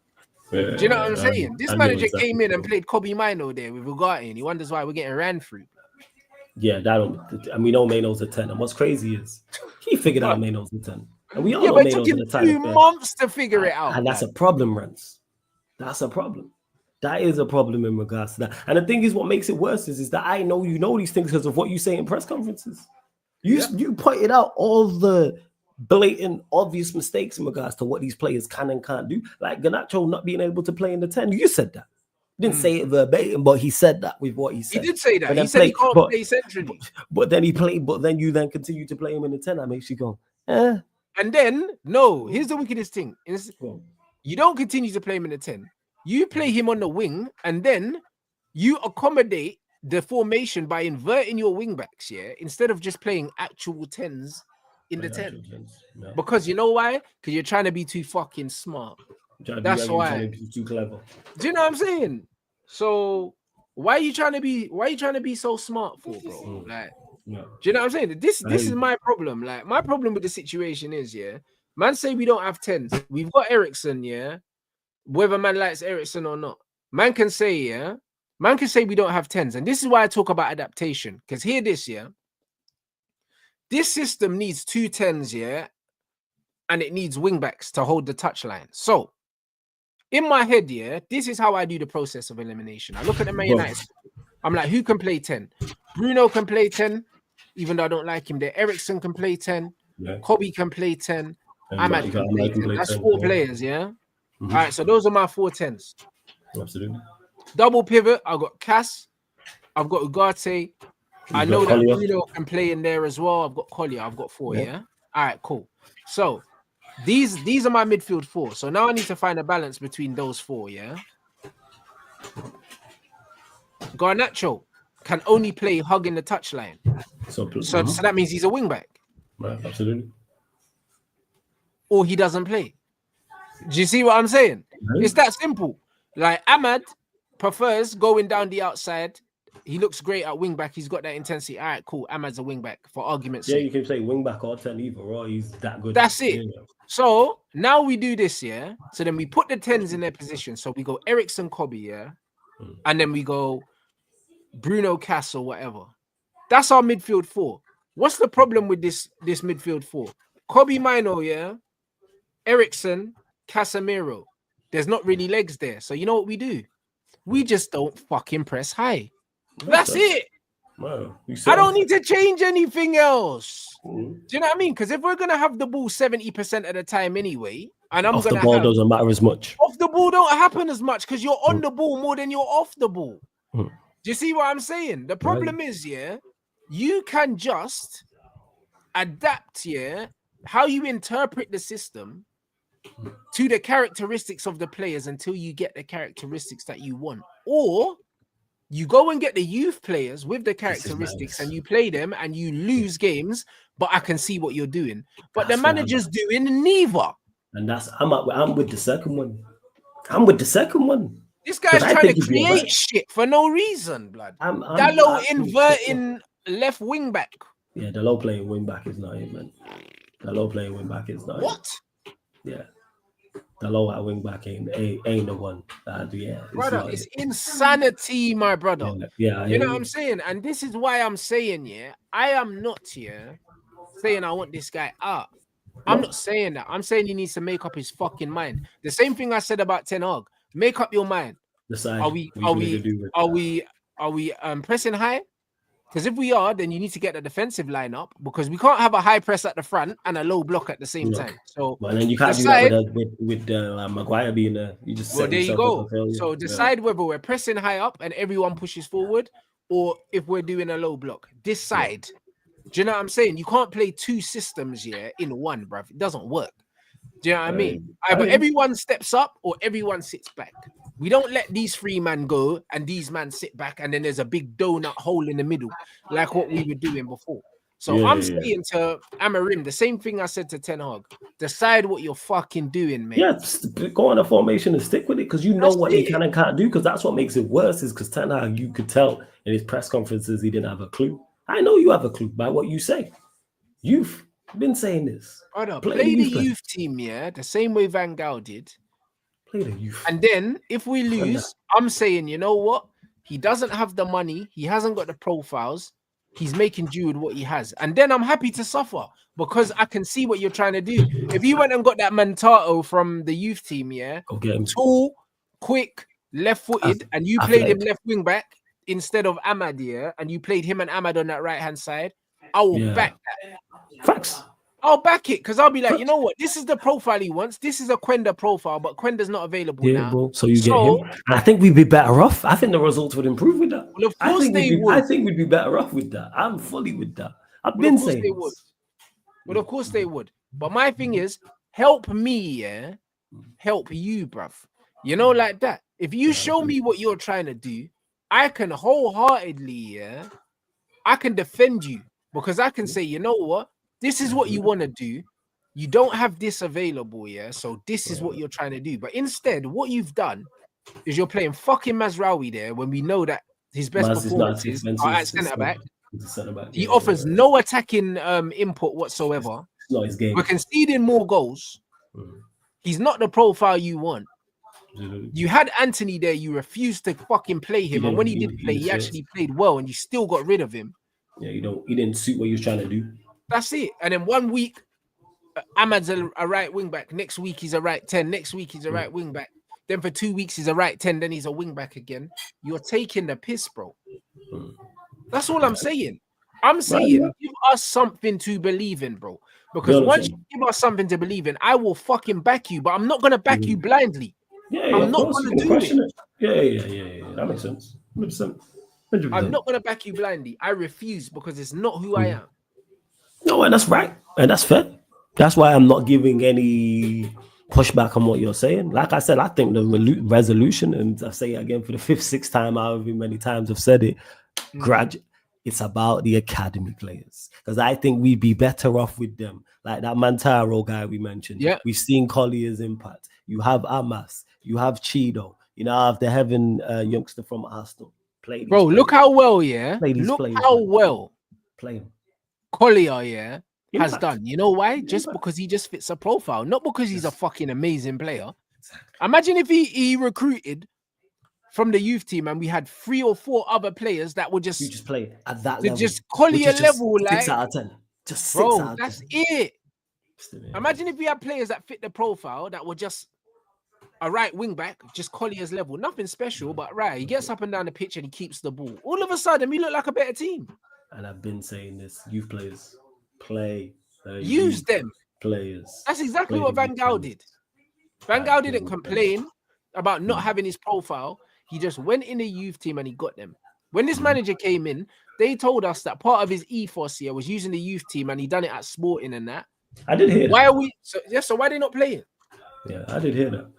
Do you know what I'm saying? This manager came in and played Kobe Mino there with Ugarte, and he wonders why we're getting ran through. Yeah, we know Mano's a 10. And what's crazy is he figured out Mano's a 10. And we all know but it took Mano's him 2 months to figure it out. And that's a problem, Rance. That's a problem. That is a problem in regards to that. And the thing is, what makes it worse is that I know you know these things because of what you say in press conferences. You pointed out all the blatant, obvious mistakes in regards to what these players can and can't do. Like Garnacho not being able to play in the 10. You said that. Didn't say it verbatim, but he said that with what he said. He did say that. He said he can't play centrally. But then he played, but then you then continue to play him in the 10. That makes you go, eh. And then, no, here's the wickedest thing. You don't continue to play him in the 10. You play him on the wing, and then you accommodate the formation by inverting your wing backs, yeah, instead of just playing actual 10s in the 10. Because you know why? Because you're trying to be too fucking smart. That's why. You're too clever. Do you know what I'm saying? So why are you trying to be so smart for, bro? Like, do you know what I'm saying? This is my problem. Like, my problem with the situation is, yeah, man say we don't have tens. We've got Ericsson, yeah. Whether man likes Ericsson or not, man can say, yeah, man can say we don't have tens. And this is why I talk about adaptation. Because hear this, yeah. This system needs 2 tens, yeah, and it needs wingbacks to hold the touchline. So in my head, yeah, this is how I do the process of elimination. I look at the Man United. I'm like, who can play 10? Bruno can play 10, even though I don't like him there. Ericsson can play 10. Yeah. Kobe can play 10. Ahmad can play 10. That's 4 players, yeah? All right, so those are my 4 tens. Absolutely. Double pivot, I've got Cass. I've got Ugarte. I know that Bruno can play in there as well. I've got Collier. I've got 4, yeah? All right, cool. So these are my midfield 4. So now I need to find a balance between those 4, yeah? Garnacho can only play hugging the touchline. So that means he's a wingback. Right, absolutely. Or he doesn't play. Do you see what I'm saying? Right. It's that simple. Like, Ahmad prefers going down the outside. He looks great at wingback. He's got that intensity. All right, cool. Ahmad's a wingback for argument's sake. Yeah, you can play wingback or 10 either, or he's that good. That's it. Yeah. So now we do this, yeah? So then we put the 10s in their position. So we go Ericsson, Kobe, yeah? And then we go Bruno, Cass, or whatever. That's our midfield 4. What's the problem with this midfield 4? Kobe, Mino, yeah? Ericsson, Casemiro. There's not really legs there. So you know what we do? We just don't fucking press high. That's it. Wow. I don't need to change anything else. Do you know what I mean? Because if we're going to have the ball 70% of the time anyway, and I'm off the ball doesn't matter as much. Off the ball don't happen as much because you're on the ball more than you're off the ball. Do you see what I'm saying? The problem is, yeah, you can just adapt, yeah, how you interpret the system to the characteristics of the players until you get the characteristics that you want. Or you go and get the youth players with the characteristics and you play them and you lose games, but I can see what you're doing. But the manager's doing neither. And I'm with the second one. I'm with the second one. This guy's trying to create shit for no reason, blood. Dalot inverting left wing back. Yeah, Dalot playing wing back is not it, man. Dalot playing wing back is not what? Yeah. Dalot at wing back ain't the one. Brother, it's insanity, my brother. Yeah, you know what I'm saying? And this is why I'm saying, yeah, I am not here saying I want this guy out. I'm not saying that. I'm saying he needs to make up his fucking mind. The same thing I said about Ten Hag. Make up your mind. Decide. Are we pressing high? Because if we are, then you need to get the defensive line up because we can't have a high press at the front and a low block at the same time. So, but then you can't do that with Maguire being there. You just there you go. So decide whether we're pressing high up and everyone pushes forward, or if we're doing a low block. Decide. Do you know what I'm saying? You can't play 2 systems here in one, bruv. It doesn't work. Do you know what I mean? Either everyone steps up or everyone sits back. We don't let these 3 men go and these men sit back and then there's a big donut hole in the middle, like what we were doing before. So I'm saying to Amorim the same thing I said to Ten Hag. Decide what you're fucking doing, man. Yeah, go on a formation and stick with it because you know what they can and can't do. Because that's what makes it worse. Is because Ten Hag, you could tell in his press conferences he didn't have a clue. I know you have a clue by what you say. You've been saying this. Brother, play the youth team, yeah, the same way Van Gaal did. Play the youth. And then if we lose, I'm saying, you know what? He doesn't have the money. He hasn't got the profiles. He's making do with what he has. And then I'm happy to suffer because I can see what you're trying to do. If you went and got that Mantato from the youth team, yeah, tall, quick, left-footed, and you played him left wing back instead of Ahmad, yeah, and you played him and Ahmad on that right-hand side, I will back that. Facts. I'll back it because I'll be like, you know what? This is the profile he wants. This is a Quenda profile, but Quenda's not available now. Bro. So you get him. I think we'd be better off. I think the results would improve with that. Well, of course they would. I think we'd be better off with that. I'm fully with that. I've been saying they would. Well, of course they would. But my thing is, help me, yeah? Help you, bruv. You know, like that. If you show me what you're trying to do, I can wholeheartedly, yeah? I can defend you because I can say, you know what? This is what you want to do. you don't have this available, yeah. So this is what you're trying to do. But instead, what you've done is you're playing fucking Mazraoui there when we know that his best Maz is not performances are at centre back. He's a centre back. He offers no attacking input whatsoever. It's not his game. We're conceding more goals. He's not the profile you want. You had Anthony there, you refused to fucking play him, and when he did play, he actually played well, and you still got rid of him. Yeah, he didn't suit what he was trying to do. That's it. And then 1 week, Ahmad's a right wing back. Next week he's a right 10. Next week he's a right wing back. Then for 2 weeks he's a right 10. Then he's a wing back again. You're taking the piss, bro. That's all I'm saying. I'm saying give us something to believe in, bro. Because once you give us something to believe in, I will fucking back you. But I'm not gonna back you blindly. I'm not gonna do it. Yeah. That makes sense. 100%. I'm not gonna back you blindly. I refuse because it's not who I am. No, and that's right, and that's fair. That's why I'm not giving any pushback on what you're saying. Like I said, I think the resolution, and I say it again for the 5th, 6th time, however many times I've said it, it's about the academy players. Because I think we'd be better off with them. Like that Mantaro guy we mentioned. Yeah. We've seen Collier's impact. You have Amas. You have Chido. You now have the Heaven youngster from Arsenal. Bro, look how well, well play him. Collier, has done. You know why? Just because he just fits a profile, not because he's a fucking amazing player. Imagine if he recruited from the youth team and we had 3 or 4 other players that would just play at that level. Just Collier level, 6 out of 10. Just 6 bro, out of 10. That's it. Imagine if we had players that fit the profile that were just a right wing back, just Collier's level, nothing special, but right, he gets up and down the pitch and he keeps the ball. All of a sudden, we look like a better team. And I've been saying this: youth players play, use them players. That's exactly what Van Gaal did. Van Gaal didn't complain about not having his profile. He just went in the youth team and he got them. When this manager came in, they told us that part of his ethos here was using the youth team, and he done it at Sporting and that. I did hear. Why are we? So why are they not playing? Yeah, I did hear that.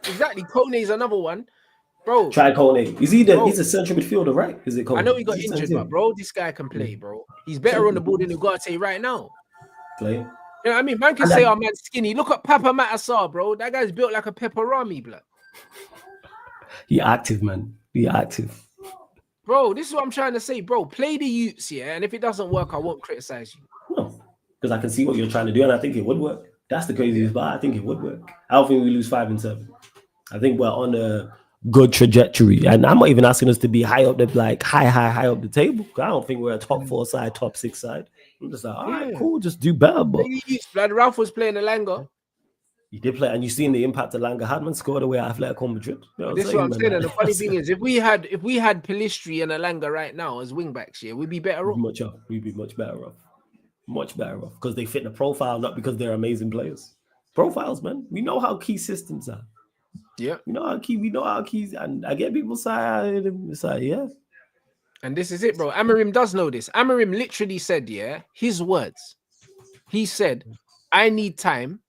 Exactly. Kone is another one, bro. Try Kone. Is he he's a central midfielder, right? Is it Kone? I know he got injured, but bro, this guy can play, bro. He's better on the ball than Ugarte right now. Play. You know what I mean? Man can say, "Oh, man's skinny." Look at Papa Matasar, bro. That guy's built like a pepperami, blood. He active, man. He active. Bro, this is what I'm trying to say, bro. Play the youths, yeah, and if it doesn't work, I won't criticize you. No, because I can see what you're trying to do, and I think it would work. That's the craziest part. I think it would work. I don't think we lose 5 and 7. I think we're on a good trajectory, and I'm not even asking us to be high up high up the table. I don't think we're a top 4 side, top 6 side. I'm just like, all right, cool, just do better. But Ralph was playing Elanga. He did play, and you've seen the impact Elanga had when scored away at Atletico Madrid. This is what I'm saying. And the funny thing is, if we had Pellistri and Elanga right now as wing backs, yeah, we'd be better off. We'd be much better off. Much better off because they fit the profile, not because they're amazing players. Profiles, man. We know how key systems are. Yeah, we know how keys, and I get people say, yeah. And this is it, bro. Amorim does know this. Amorim literally said, yeah, his words. He said, "I need time,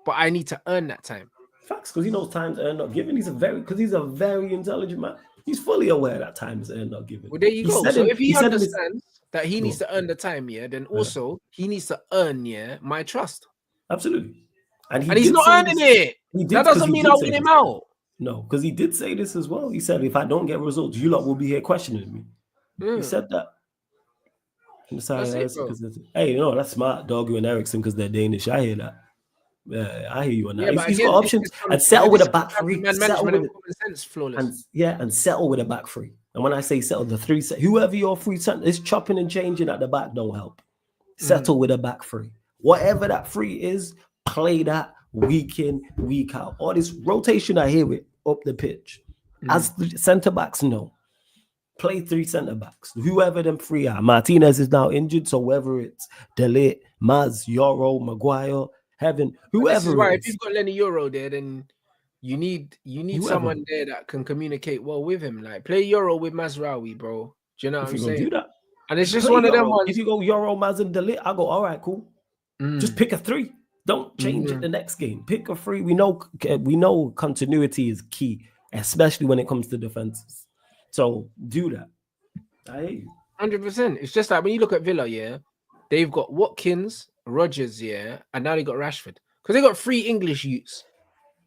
but I need to earn that time." Facts, because he knows time's earned, not given. He's a very intelligent man. He's fully aware that time is earned, not given. Well, there you go. So if he understands that he needs to earn the time, yeah, then also he needs to earn, yeah, my trust. Absolutely. And he's not earning it. That doesn't mean I'll win him out. No, because he did say this as well. He said, if I don't get results, you lot will be here questioning me. He said that. Hey, that's smart, Dogu and Ericsson, because they're Danish. I hear that. Yeah, I hear you on that. He's got options. And settle with a back three. And settle with a back three. And when I say settle, the 3 whoever your 3 center is chopping and changing at the back don't help. Settle with a back 3. Whatever that 3 is, play that week in, week out. All this rotation, I hear it up the pitch. As the centre backs, no. Play 3 centre backs. Whoever them 3 are. Martinez is now injured, so whether it's Delete, Maz, Yoro, Maguire, Heaven, whoever. This is why if you've got Lenny Euro there, then you need someone there that can communicate well with him. Like play Euro with Mazraoui, bro. Do you know what I'm saying? Do that. And it's just one of them ones. If you go Euro, Maz, and Delete, I go, all right, cool. Just pick a 3. Don't change it the next game. Pick a 3. We know continuity is key, especially when it comes to defenses. So do that. I hear you. 100%. It's just like when you look at Villa, yeah, they've got Watkins Rodgers, yeah, and now they got Rashford because they got 3 English youths.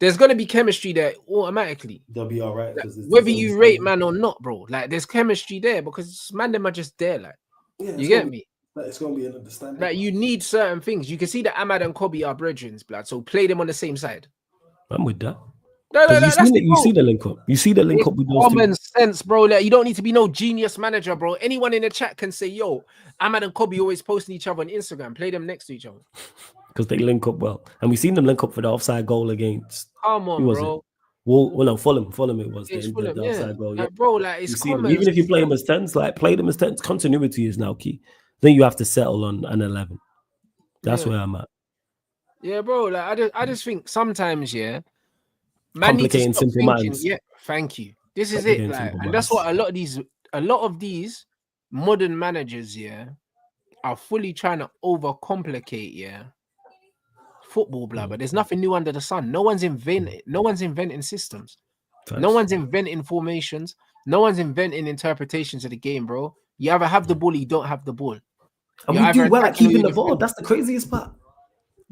There's gonna be chemistry there automatically. They'll be all right Like, because whether there's you rate understanding. man or not, bro, like there's chemistry there because man them are just there. Like, Yeah, you get me? it's gonna be an understanding. Like you need certain things. You can see that Ahmad and Kobe are brethren, blood. So play them on the same side. I'm with that. No, Because that's you bro. see the link up. You see the link It's up with those two. common sense, bro. Like, you don't need to be no genius manager, bro. Anyone in the chat can say, "Yo, Ahmad and Kobe always posting each other on Instagram. Play them next to each other." Because they link up well. And we've seen them link up for the offside goal against Come who on, was it? bro. Well, no, Fulham. Fulham it was It's the Fulham, yeah. offside goal. Yeah. Like, bro, like it's We've seen them. common Even if you play them sense. as 10s, like play them as 10s. Continuity is now key. Then you have to settle on an 11. That's where I'm at. Yeah, bro. Like I just think sometimes, yeah, man need to Complicating stop simple thinking. minds. Yeah, thank you. This is it. Complicating Like, simple and that's minds. what a lot of these modern managers, yeah, are fully trying to overcomplicate, yeah, football, blah. But there's nothing new under the sun. No one's inventing systems. No Facts. one's inventing formations. No one's inventing interpretations of the game, bro. You either have the ball, or you don't have the ball. And You're we either do well at attacking or keeping you're the ball. defending. That's the craziest part.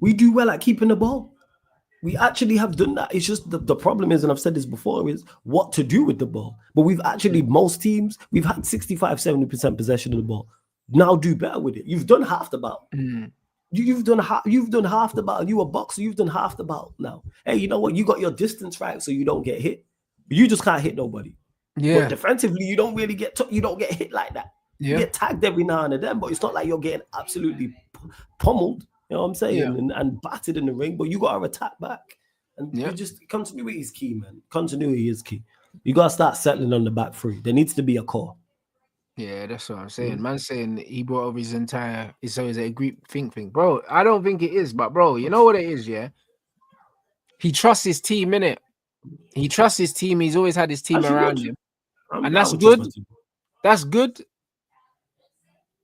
We do well at keeping the ball. We actually have done that. It's just the problem is, and I've said this before, is what to do with the ball. But we've actually, most teams, we've had 65, 70% possession of the ball. Now do better with it. You've done half the battle. You've done half the battle. You a boxer, you've done half the battle now. Hey, you know what? You got your distance right so you don't get hit. You just can't hit nobody. Yeah. But defensively, you don't really you don't get hit like that. You get tagged every now and then, but it's not like you're getting absolutely pummeled. You know what I'm saying? And battered in the ring, but you got to attack back. And you just, continuity is key, man. Continuity is key. You got to start settling on the back three. There needs to be a core. Yeah, that's what I'm saying. Man saying he brought over his entire, so is it a group think thing? Bro, I don't think it is, but bro, you know what it is, yeah? He trusts his team, innit? He trusts his team. He's always had his team around him. And that's good. That's good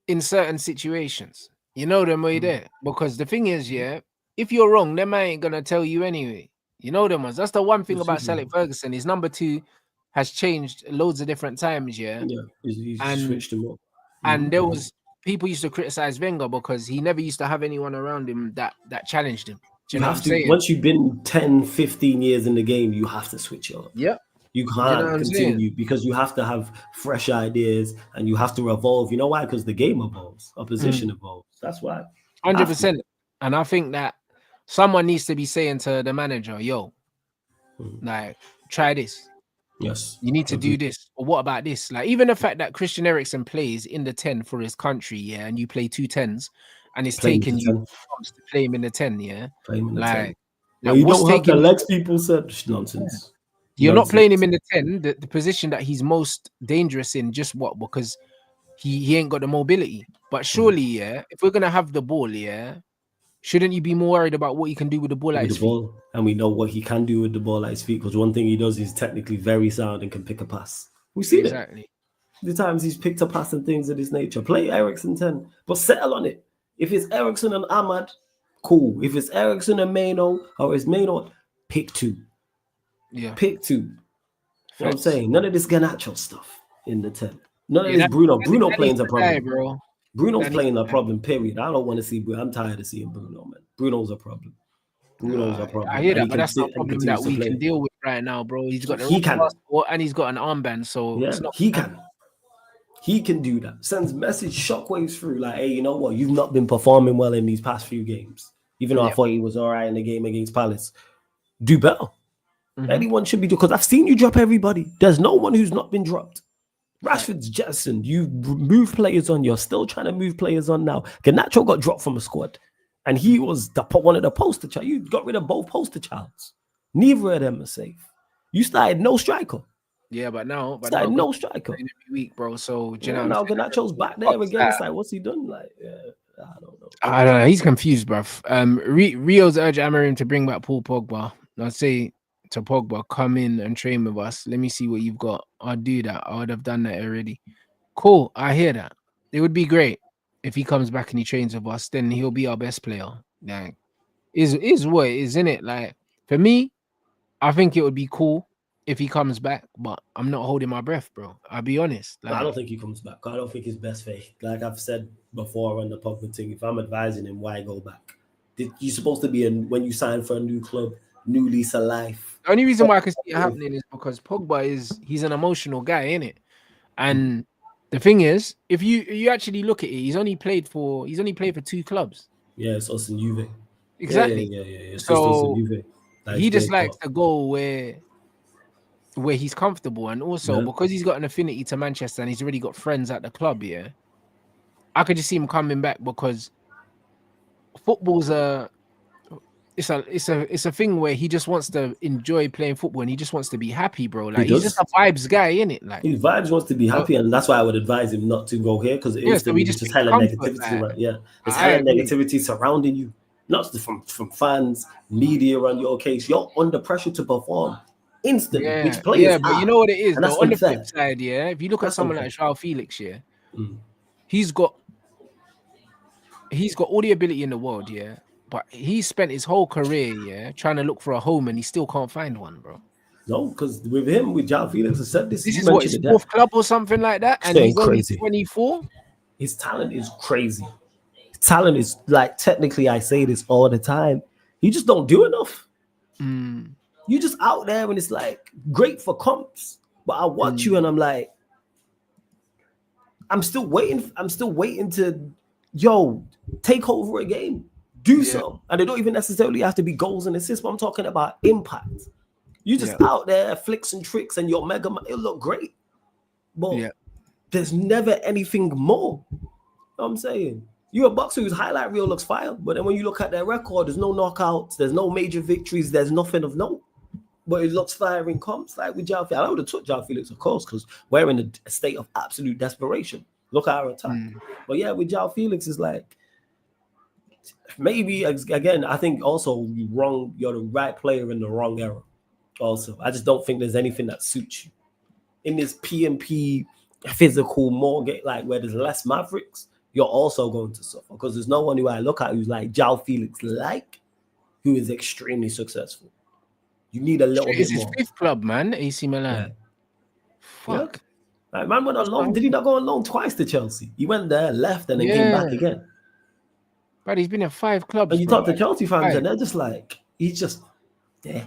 in certain situations. You know them way there. Because the thing is, yeah, if you're wrong, them ain't gonna tell you anyway. You know them ones. That's the one thing about Sally Ferguson. His number 2 has changed loads of different times, yeah. Yeah, he's and switched him up. And there was people used to criticize Wenger because he never used to have anyone around him that challenged him. Do you know what I'm saying? Once you've been 10, 15 years in the game, you have to switch it up. Yeah. You can't continue because you have to have fresh ideas and you have to evolve. You know why? Because the game evolves, opposition evolves. That's why. 100%. And I think that someone needs to be saying to the manager, yo, like, try this. Yes. You need to do this. Or what about this? Like, even the fact that Christian Eriksen plays in the 10 for his country, yeah, and you play 2 10s, and it's taking you months to play him in the 10, yeah. Like, you don't have the legs, people said nonsense. You're not playing him in the 10, the position that he's most dangerous in, just what? Because he ain't got the mobility. But surely, yeah, if we're gonna have the ball, yeah, shouldn't you be more worried about what he can do with the ball at his feet? And we know what he can do with the ball at his feet, because one thing he does is technically very sound and can pick a pass. We've seen it. The times he's picked a pass and things of this nature. Play Eriksen 10, but settle on it. If it's Eriksen and Ahmad, cool. If it's Eriksen and Maino, or it's Maino, pick 2. Yeah. Pick 2. You know what I'm saying? None of this Garnacho stuff in the 10. None of this Bruno. Bruno playing a problem. Bro. Bruno's playing a problem, period. I don't want to see Bruno. I'm tired of seeing Bruno, man. Bruno's a problem. Bruno's a problem. I hear that, but that's not a problem that we can deal with right now, bro. He's got the passport and he's got an armband, so yeah, he can. He can do that. Sends message shockwaves through, like, hey, you know what? You've not been performing well in these past few games. Even though I thought he was all right in the game against Palace. Do better. Anyone should be doing, because I've seen you drop everybody. There's no one who's not been dropped. Rashford's jettisoned. You move players on. You're still trying to move players on now. Garnacho got dropped from a squad, and he was one of the poster child. You got rid of both poster childs. Neither of them are safe. You started no striker. Yeah, but now no striker every week, bro. So you know now Garnacho's back there again. It's like, what's he done? Like, I don't know. I don't know. He's confused, bruv. Rio's urged Amorim to bring back Paul Pogba. I'd say to Pogba, come in and train with us. Let me see what you've got. I'll do that. I would have done that already. Cool. I hear that. It would be great if he comes back and he trains with us. Then he'll be our best player. Like, is what it is, isn't it? Like, for me, I think it would be cool if he comes back, but I'm not holding my breath, bro. I'll be honest. I Like, don't think he comes back. I don't think his best faith. Like I've said before on the Pogba thing, if I'm advising him, why go back? You're supposed to be when you sign for a new club, new lease of life. the only reason why I can see it happening is because Pogba he's an emotional guy, innit? And the thing is, if you actually look at it, he's only played for 2 clubs. Yeah, it's us and Juve. Exactly. Yeah. It's just us and So Juve. he just likes to go where he's comfortable, and also because he's got an affinity to Manchester and he's already got friends at the club. Yeah, I could just see him coming back because football's it's a thing where he just wants to enjoy playing football and he just wants to be happy, bro. Like he's just a vibes guy, innit? Like his vibes wants to be happy, and that's why I would advise him not to go here because instantly so just hella negativity. Right? Yeah, there's hella negativity surrounding you, not from fans, media on your case. You're under pressure to perform instantly, which players but you know what it is, and though. On the flip side, if you look at someone like Joao Felix, he's got all the ability in the world, but he spent his whole career, trying to look for a home, and he still can't find one, bro. No, because with Joao Felix, I said this. This is what his 4th club or something like that, and he's crazy. Only 24. His talent is crazy. His talent is like, technically, I say this all the time. You just don't do enough. You just out there and it's like great for comps, but I watch you and I'm like, I'm still waiting to take over a game, do something, and they don't even necessarily have to be goals and assists. But I'm talking about impact. You just out there flicks and tricks and your mega, it'll look great, but there's never anything more. You know what I'm saying? You're a boxer whose highlight reel looks fire, but then when you look at their record, there's no knockouts, there's no major victories, there's nothing of note. But it looks fire in comps, like with Joao Felix. I would have took Joao Felix, of course, because we're in a state of absolute desperation. Look at our attack. But yeah, with Joao Felix, it's like, maybe, again, I think also you're the right player in the wrong era. Also, I just don't think there's anything that suits you. In this PMP physical mortgage, like where there's less Mavericks, you're also going to suffer because there's no one who I look at who's like Joao Felix, who is extremely successful. You need a little bit more. It's his 5th club, man. AC Milan. Fuck. Yeah. Like, man went on loan. Did he not go on loan twice to Chelsea? He went there, left, and then came back again. But he's been in 5 clubs. And you talk to Chelsea fans, and they're just like, he's just there.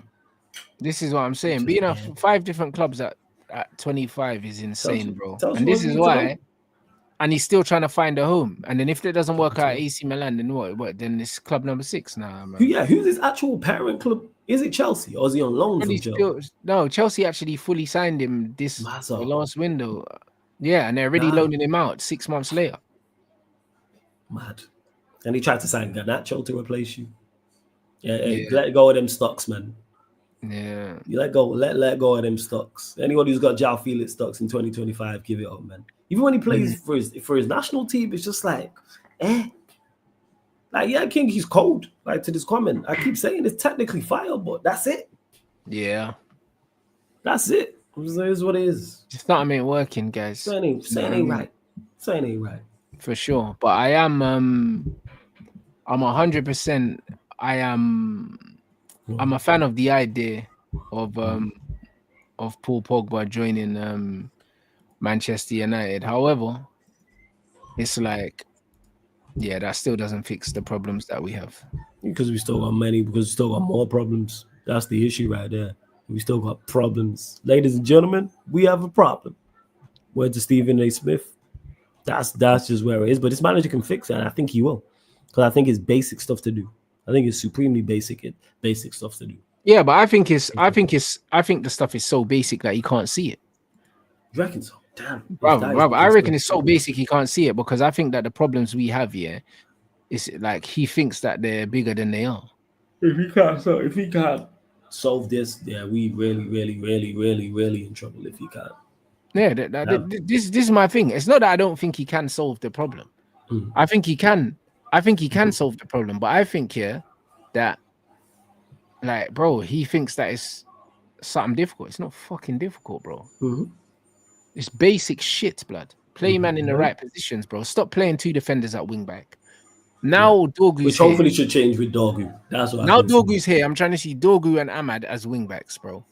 This is what I'm saying. Being at 5 different clubs at 25 is insane, bro. And this is why. And he's still trying to find a home. And then if that doesn't work out at AC Milan, then what? Then it's club number 6 now, man. Who's his actual parent club? Is it Chelsea or is he on loan from Chelsea? No, Chelsea actually fully signed him the last window. Yeah, and they're already loaning him out 6 months later. Mad. And he tried to sign Garnacho to replace you. Yeah. Let go of them stocks, man. Yeah. You let go of them stocks. Anyone who's got Joao Felix stocks in 2025, give it up, man. Even when he plays for his national team, it's just like, Like, I think he's cold. Like, to this comment, I keep saying it's technically fire, but that's it. Yeah. That's it. It is what it is. Just something ain't working, guys. Saying ain't right. Saying ain't right. For sure. But I am I'm 100%. I'm a fan of the idea of Paul Pogba joining Manchester United. However, it's like, that still doesn't fix the problems that we have. Because we still got more problems. That's the issue right there. We still got problems. Ladies and gentlemen, we have a problem. Word to Stephen A. Smith. That's just where it is. But this manager can fix it, and I think he will. Because I think it's basic stuff to do. I think it's supremely basic stuff to do. Yeah, but I think the stuff is so basic that he can't see it. You reckon so? Damn. Brother, I reckon it's so basic he can't see it because I think that the problems we have here is like he thinks that they're bigger than they are. If he can't solve this, we really in trouble if he can't. Yeah, this is my thing. It's not that I don't think he can solve the problem. I think he can. I think he can solve the problem, but I think that, like, bro, he thinks that it's something difficult. It's not fucking difficult, bro. It's basic shit, blood. Play man in the right positions, bro. Stop playing 2 defenders at wing back. Now Dorgu's which hopefully should change with Dorgu. That's what now Dorgu's here. I'm trying to see Dorgu and Ahmad as wing backs, bro.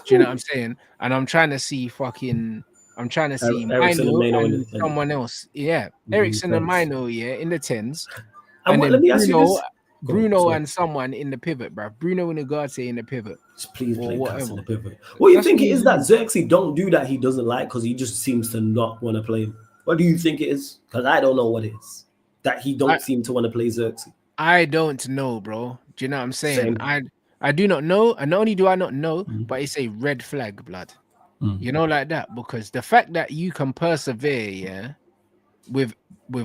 Do you know what I'm saying? And I'm trying to see Ericsson and Mino Mano and someone else. Yeah, Ericsson and tens. Mino, yeah, in the tens. And And what? Let then me ask you this. Go on, Bruno sorry. and someone in the pivot, bro. Bruno and Ugarte in the pivot Just please or play Cass in whatever. the pivot. What do you That's think what it you is that do. Xerxes don't do that he doesn't like because he just seems to not want to play him? What do you think it is? Because I don't know what it is that he don't seem to want to play Xerxes. I don't know, bro. Do you know what I'm saying? Same. I do not know, and not only do I not know, Mm. but it's a red flag, blood. Mm. You know, like that, because the fact that you can persevere, yeah, with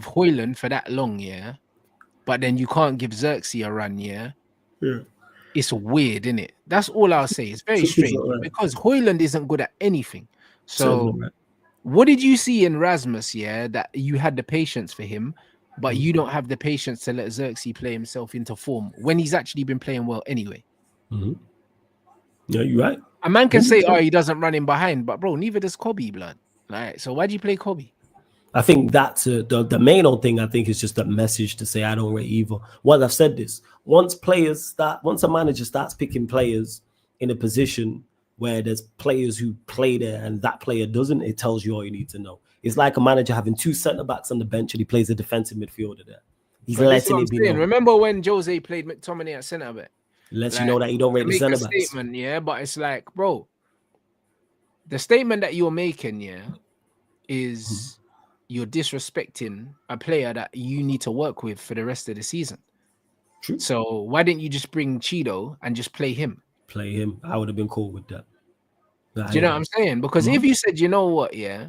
Hoyland for that long, yeah, but then you can't give Xerxes a run, yeah. Yeah. It's weird, isn't it? That's all I'll say. It's very Something's strange not right. because Hoyland isn't good at anything. Something's So not right. what did you see in Rasmus, yeah, that you had the patience for him, but you don't have the patience to let Xerxes play himself into form when he's actually been playing well anyway? Mm-hmm. Yeah, you're right. A man can say, oh, 100%. he doesn't run in behind, but bro, neither does Kobe, blood. Like, so why do you play Kobe? I think that's the main old thing. I think is just a message to say I don't rate either. Once I've said this, once a manager starts picking players in a position where there's players who play there and that player doesn't, it tells you all you need to know. It's like a manager having two centre backs on the bench and he plays a defensive midfielder there. He's But this is letting what I'm it be saying. known. Remember when Jose played McTominay at centre back? Lets you Like, know that he don't rate to the make centre a backs. statement, yeah, but it's like, bro, the statement that you're making, yeah, is you're disrespecting a player that you need to work with for the rest of the season. True. So why didn't you just bring Cheeto and just play him? Play him. I would have been cool with that. Do you know what I'm saying? Because if you said, you know what, yeah,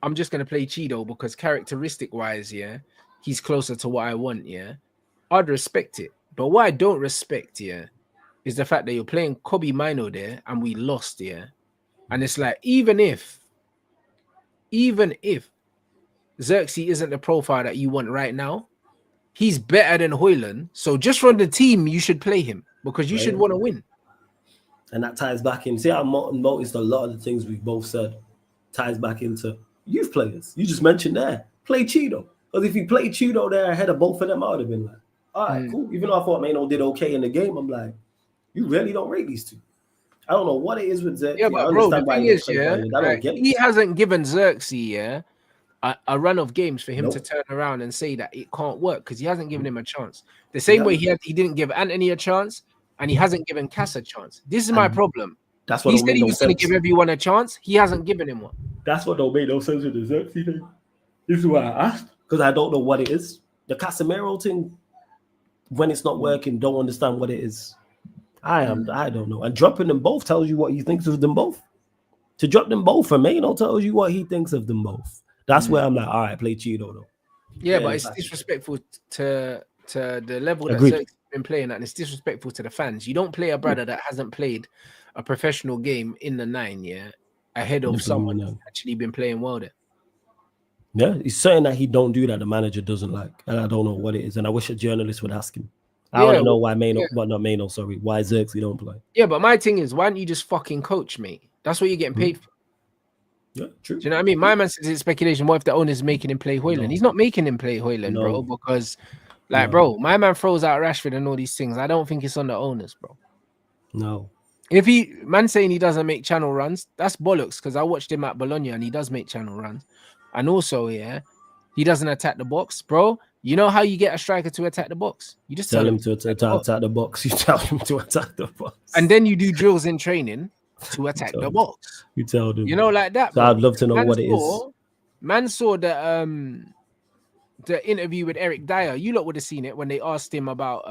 I'm just gonna play Cheeto because characteristic wise, yeah, he's closer to what I want, yeah, I'd respect it. But what I don't respect, yeah, is the fact that you're playing Kobe Mino there and we lost, yeah. And it's like, even if Xerxes isn't the profile that you want right now, he's better than Hoyland. So just from the team, you should play him because you should want to win. And that ties back in. See, I noticed a lot of the things we've both said ties back into youth players. You just mentioned there, play Cheeto. Because if you played Cheeto there ahead of both of them, I would have been like, all right, cool. Even though I thought Mano did okay in the game, I'm like, you really don't rate these two. I don't know what it is with Xerxes. Yeah, but I bro, the understand why thing you don't is, play yeah, Hoyland. I don't get he it. hasn't given Xerxes, yeah, a run of games for him Nope. to turn around and say that it can't work because he hasn't given him a chance. The same way he didn't give Anthony a chance and he hasn't given Cass a chance. This is my problem. That's what He don't said make he no was going to sense. give everyone a chance. He hasn't given him one. That's what don't make no sense with the Xerxes thing. This is why I asked. Because I don't know what it is. The Casemiro thing, when it's not working, don't understand what it is. I don't know. And dropping them both tells you what he thinks of them both. To drop them both for Mano tells you what he thinks of them both. That's where I'm like, all right, play Cheeto though. Yeah, but it's disrespectful to the level that Agreed. Xerxes has been playing at, and it's disrespectful to the fans. You don't play a brother that hasn't played a professional game in the 9, yeah, ahead of someone who's actually been playing well there. Yeah, it's certain that he don't do that the manager doesn't like. And I don't know what it is. And I wish a journalist would ask him. I want to know why why Xerxes don't play. Yeah, but my thing is, why don't you just fucking coach, mate? That's what you're getting paid for. Yeah, true. Do you know what I mean? My man says it's speculation. What if the owner's making him play Hoyland? No. He's not making him play Hoyland, bro, because, bro, my man throws out Rashford and all these things. I don't think it's on the owners, bro. No. If man saying he doesn't make channel runs, that's bollocks, because I watched him at Bologna and he does make channel runs. And also, yeah, he doesn't attack the box, bro. You know how you get a striker to attack the box? You just tell him to attack the box. You tell him to attack the box. And then you do drills in training to attack the box. You tell them. You know, like that. So I'd love to know what it is. Man saw the interview with Eric Dyer. You lot would have seen it when they asked him about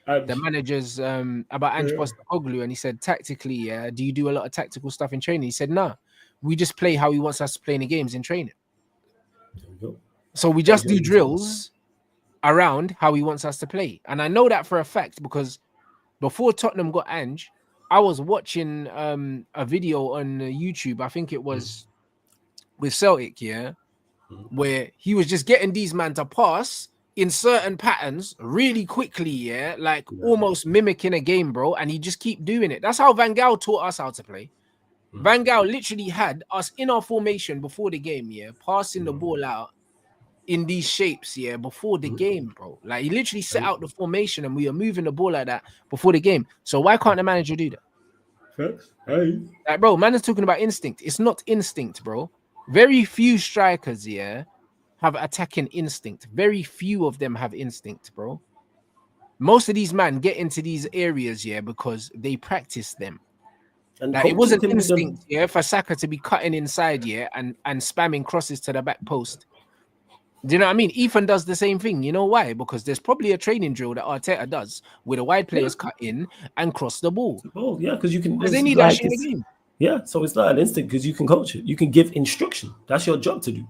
the managers about Ange Postecoglou, and he said tactically, do you do a lot of tactical stuff in training? He said, nah, we just play how he wants us to play in the games in training. So we just do drills around how he wants us to play. And I know that for a fact because before Tottenham got Ange, I was watching a video on YouTube. I think it was with Celtic, where he was just getting these men to pass in certain patterns really quickly, almost mimicking a game, bro. And he just keep doing it. That's how Van Gaal taught us how to play. Van Gaal literally had us in our formation before the game, passing the ball out in these shapes, before the game, bro. Like, he literally set out the formation and we are moving the ball like that before the game. So why can't the manager do that? Hey. Like, bro, man is talking about instinct. It's not instinct, bro. Very few strikers, yeah, have attacking instinct. Very few of them have instinct, bro. Most of these men get into these areas, yeah, because they practice them. And Like, it coaching wasn't can be done. instinct, yeah, for Saka to be cutting inside, yeah, and spamming crosses to the back post. Do you know what I mean? Ethan does the same thing. You know why? Because there's probably a training drill that Arteta does where the wide players cut in and cross the ball. Oh, yeah, because you can. Because they It's need that like shit in it's, the game. yeah, so it's not an instinct because you can coach it. You can give instruction. That's your job to do. Do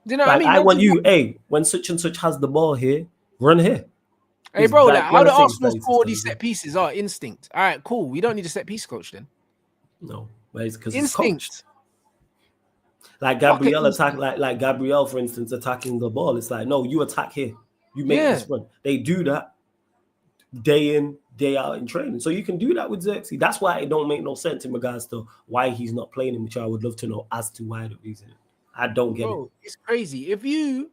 you know what I Like mean? I want you, hey, when such and such has the ball here, run here. Hey, It's bro, like, like how one do of the things Arsenal that score all these set pieces? Oh, instinct. All right, cool. We don't need a set piece coach then. No, but it's because it's coached. Instinct. Like Gabriel attack, like Gabriel, for instance, attacking the ball. It's like, no, you attack here. You make this run. They do that day in, day out in training. So you can do that with Xerxes. That's why it don't make no sense in regards to why he's not playing him, which I would love to know as to why the reason. I don't get it. It's crazy. If you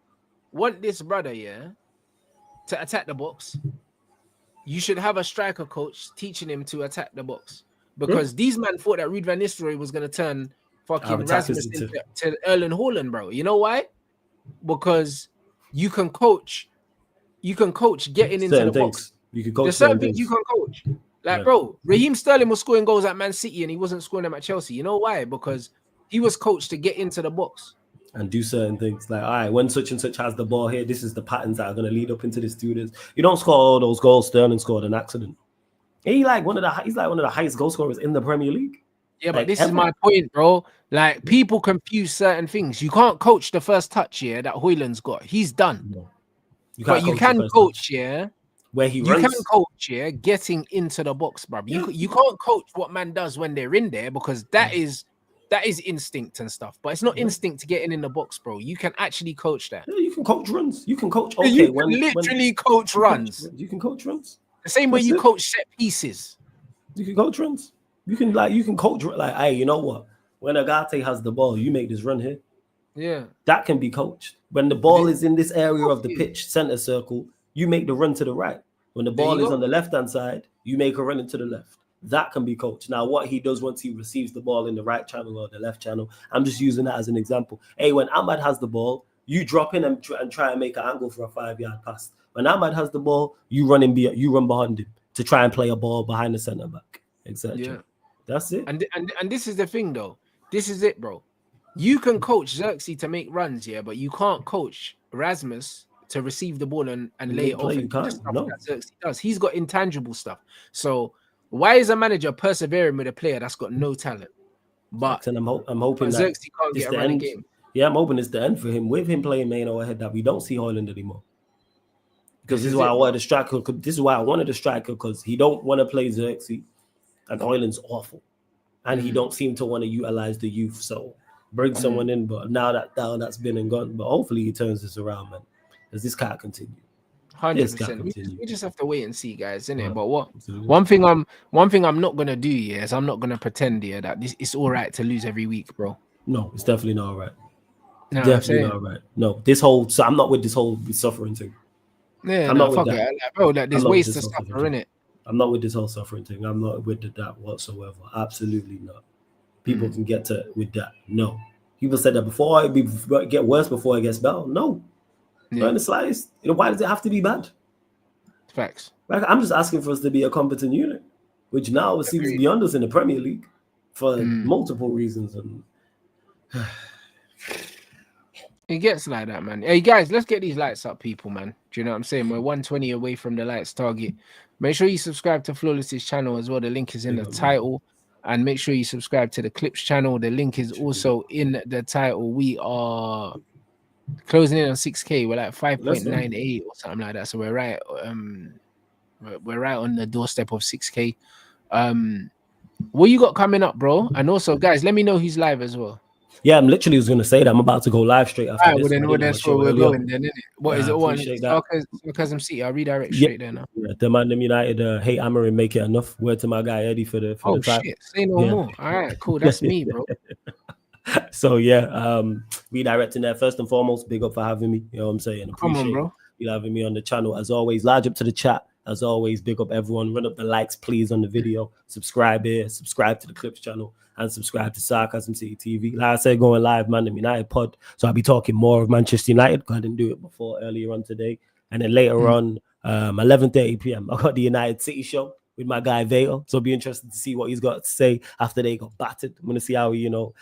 want this brother, yeah, to attack the box, you should have a striker coach teaching him to attack the box. Because these men thought that Ruud van Nistelrooy was going to turn fucking Rasmus into Erling Haaland, bro. You know why? Because you can coach getting into the box. You can coach There's certain things you can coach. Like, bro, Raheem Sterling was scoring goals at Man City and he wasn't scoring them at Chelsea. You know why? Because he was coached to get into the box and do certain things. Like, all right, when such and such has the ball here, this is the patterns that are going to lead up into the students. You don't score all those goals. Sterling scored an accident. He's like one of the highest goal scorers in the Premier League. Yeah, but this is my point, bro. Like, people confuse certain things. You can't coach the first touch here that Højlund's got. He's done. No. But you can coach, yeah. Where he runs. You can coach, yeah, getting into the box, bro. You can't coach what man does when they're in there because that is instinct and stuff. But it's not instinct to getting in the box, bro. You can actually coach that. Yeah, you can coach runs. You can coach. Okay, you can literally coach runs. You can coach runs. The same way you coach set pieces. You can coach runs. You can coach like, hey, you know what? When Agate has the ball, you make this run here. Yeah. That can be coached. When the ball is in this area of the pitch, center circle, you make the run to the right. When the ball is on the left-hand side, you make a run into the left. That can be coached. Now, what he does once he receives the ball in the right channel or the left channel, I'm just using that as an example. Hey, when Ahmad has the ball, you drop in and try and make an angle for a 5-yard pass. When Ahmad has the ball, you run behind him to try and play a ball behind the center back, etc. Yeah. That's it. And this is the thing, though. This is it, bro. You can coach Xerxes to make runs, yeah, but you can't coach Rasmus to receive the ball and lay it off. That Xerxes does. He's got intangible stuff. So why is a manager persevering with a player that's got no talent? But and I'm hoping that Xerxes can't get a running game. Yeah, I'm hoping it's the end for him. With him playing main overhead, that we don't see Højlund anymore. Because this is why I wanted a striker. This is why I wanted a striker, because he don't want to play Xerxes, and Højlund's awful, and he don't seem to want to utilize the youth. So bring someone in. But now that's been and gone. But hopefully he turns this around, man. Because this can't continue. 100%. We just have to wait and see, guys, innit? But one thing I'm not gonna do, yeah, is I'm not gonna pretend, yeah, that it's all right to lose every week, bro. No, it's definitely not all right. No, definitely not all right. No, so I'm not with this whole suffering thing. Yeah, I'm not with that. Bro, there's ways to suffer, innit? I'm not with this whole suffering thing. I'm not with that whatsoever. Absolutely not. People can get to with that. No. People said that before it get worse before it gets better. No. Not in the slightest. Why does it have to be bad? Facts. Like, I'm just asking for us to be a competent unit, which now seems beyond us in the Premier League for multiple reasons. And it gets like that, man. Hey, guys, let's get these lights up, people, man. Do you know what I'm saying? We're 120 away from the lights target. Make sure you subscribe to Flawless's channel as well. The link is in the title. And make sure you subscribe to the Clips channel. The link is also in the title. We are closing in on 6K. We're like 5.98 or something like that. So we're right on the doorstep of 6K. What you got coming up, bro? And also, guys, let me know who's live as well. Yeah, I'm literally going to say that I'm about to go live straight after this. Well, that's where we're going then, isn't it? What is it? One Sarcasm City. I'll redirect straight there now. Yeah, the man, United, hate Amorim, make it enough. Word to my guy Eddie for the shit. Say no more. All right, cool. That's me, bro. So redirecting there. First and foremost, big up for having me. You know what I'm saying? Appreciate you having me on the channel. As always, large up to the chat. As always, big up everyone. Run up the likes, please, on the video. Subscribe here. Subscribe to the Clips channel. And subscribe to Sarcasm City TV. Like I said, going live, man, the United pod. So I'll be talking more of Manchester United, because I didn't do it before earlier on today. And then later on, 11:30 p.m., I got the United City show with my guy Vail. So I'll be interested to see what he's got to say after they got battered. I'm going to see how,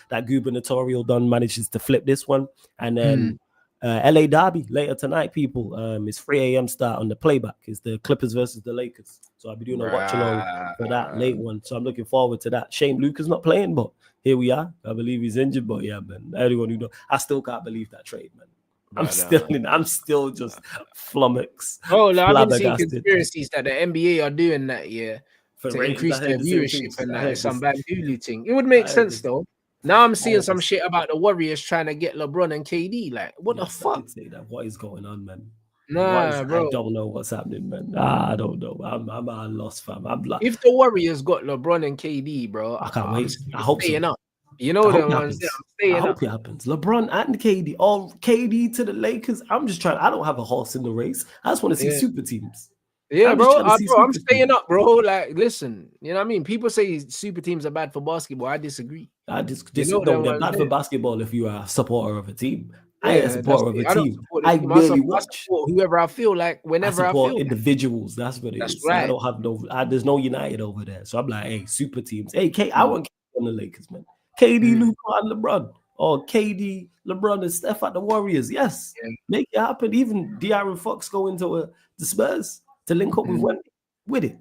that gubernatorial done manages to flip this one. And then LA Derby later tonight, people. It's 3 a.m. start on the playback. It's the Clippers versus the Lakers. So I'll be doing a watch along for that late one. So I'm looking forward to that. Shame Luka's not playing, but here we are. I believe he's injured, but yeah, man. Everyone who knows, I still can't believe that trade, man. I'm still just flummoxed. Oh, like, I've been seeing conspiracies that the NBA are doing that to increase their viewership and that. Some bamboo thing. It would make sense though. Now I'm seeing some shit about the Warriors trying to get LeBron and KD. Like, what the fuck? Say that. What is going on, man? Nah, bro. I don't know what's happening, man. I don't know. I'm at a loss, fam. I'm like, if the Warriors got LeBron and KD, bro, I can't wait. I hope staying so. Up. You know the ones that I'm staying I up. hope it happens. LeBron and KD, or KD to the Lakers. I'm just trying. I don't have a horse in the race. I just want to see super teams. Yeah, bro. I'm staying up, bro. Like, listen, you know what I mean? People say super teams are bad for basketball. I disagree. No, they're bad for basketball if you are a supporter of a team. I ain't a supporter of a team. I barely watch. Whoever I feel like, whenever I feel individuals. That's what it is. Right. I don't have there's no United over there. So I'm like, hey, super teams. Hey, I want KD on the Lakers, man. KD, Luka, and LeBron. Or KD, LeBron, and Steph at the Warriors. Yes. Yeah. Make it happen. Even De'Aaron Fox go into the Spurs to link up with Wendy. With it.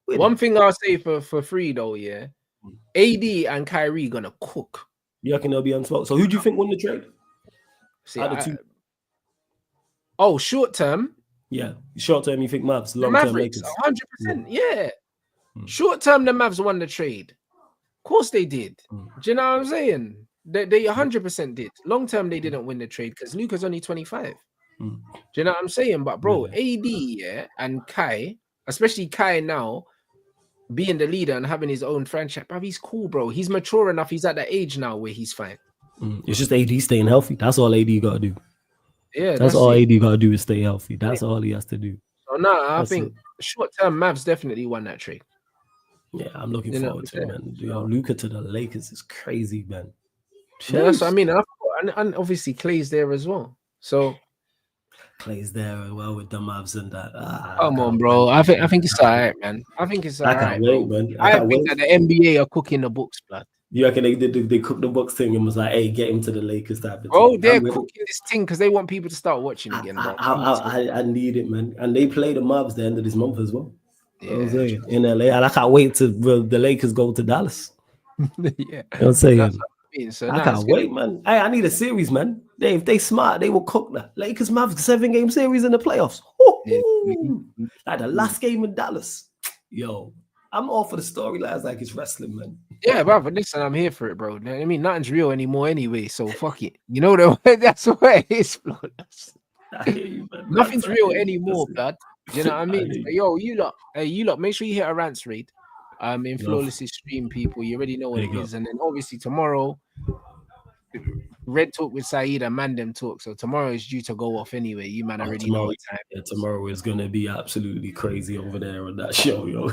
One thing I'll say for free though, yeah. AD and Kyrie gonna cook. You reckon they'll be on spot? So who do you think won the trade? See, short term. Yeah, short term you think Mavs, long term Lakers. 100%. Yeah. Short term, the Mavs won the trade. Of course they did. Do you know what I'm saying? They 100% did. Long term, they didn't win the trade because Luka's only 25. Do you know what I'm saying? But bro, AD, and Kai, especially Kai now, being the leader and having his own franchise, bro, he's cool, bro. He's mature enough. He's at the age now where he's fine. It's just AD staying healthy. That's all AD got to do. Yeah, that's all AD got to do is stay healthy. That's all he has to do. So I think short term, Mavs definitely won that trade. Yeah, I'm looking forward to it, man. Luka to the Lakers is crazy, man. Yeah, that's what I mean. And obviously Clay's there as well. So Clay's there as well with the Mavs and that. Come on, bro. I think it's all right, man. I think it's all right. I can't wait, man. I think that the NBA are cooking the books, blood. You reckon they cooked the books thing and was like, hey, get him to the Lakers type of thing? Oh, they're cooking this thing because they want people to start watching again, bro. I need it, man. And they play the Mavs the end of this month as well. Yeah, in LA. And I can't wait till the Lakers go to Dallas. Yeah. You know what I'm saying? I can't wait, man. Hey, I need a series, man. If they smart, they will cook that. Lakers Mavs 7-game series in the playoffs. Like the last game in Dallas. Yo, I'm all for the storylines like it's wrestling, man. Yeah, bro. But listen, I'm here for it, bro. I mean, nothing's real anymore anyway, so fuck it. You know that's the way it is, bro. I hear you, man. Nothing's real anymore, blood. You know what I mean? Yo, you lot, make sure you hit a rants raid. In Flawless's stream, people. You already know what it is. And then obviously tomorrow, Red Talk with Saeed and Mandem Talk. So tomorrow is due to go off anyway. You man already know what time. Yeah, tomorrow is gonna be absolutely crazy over there on that show, yo.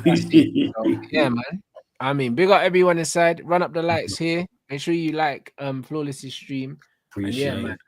Yeah, man. I mean, big up everyone inside. Run up the likes here. Make sure you like Flawless's stream. Appreciate it. Man.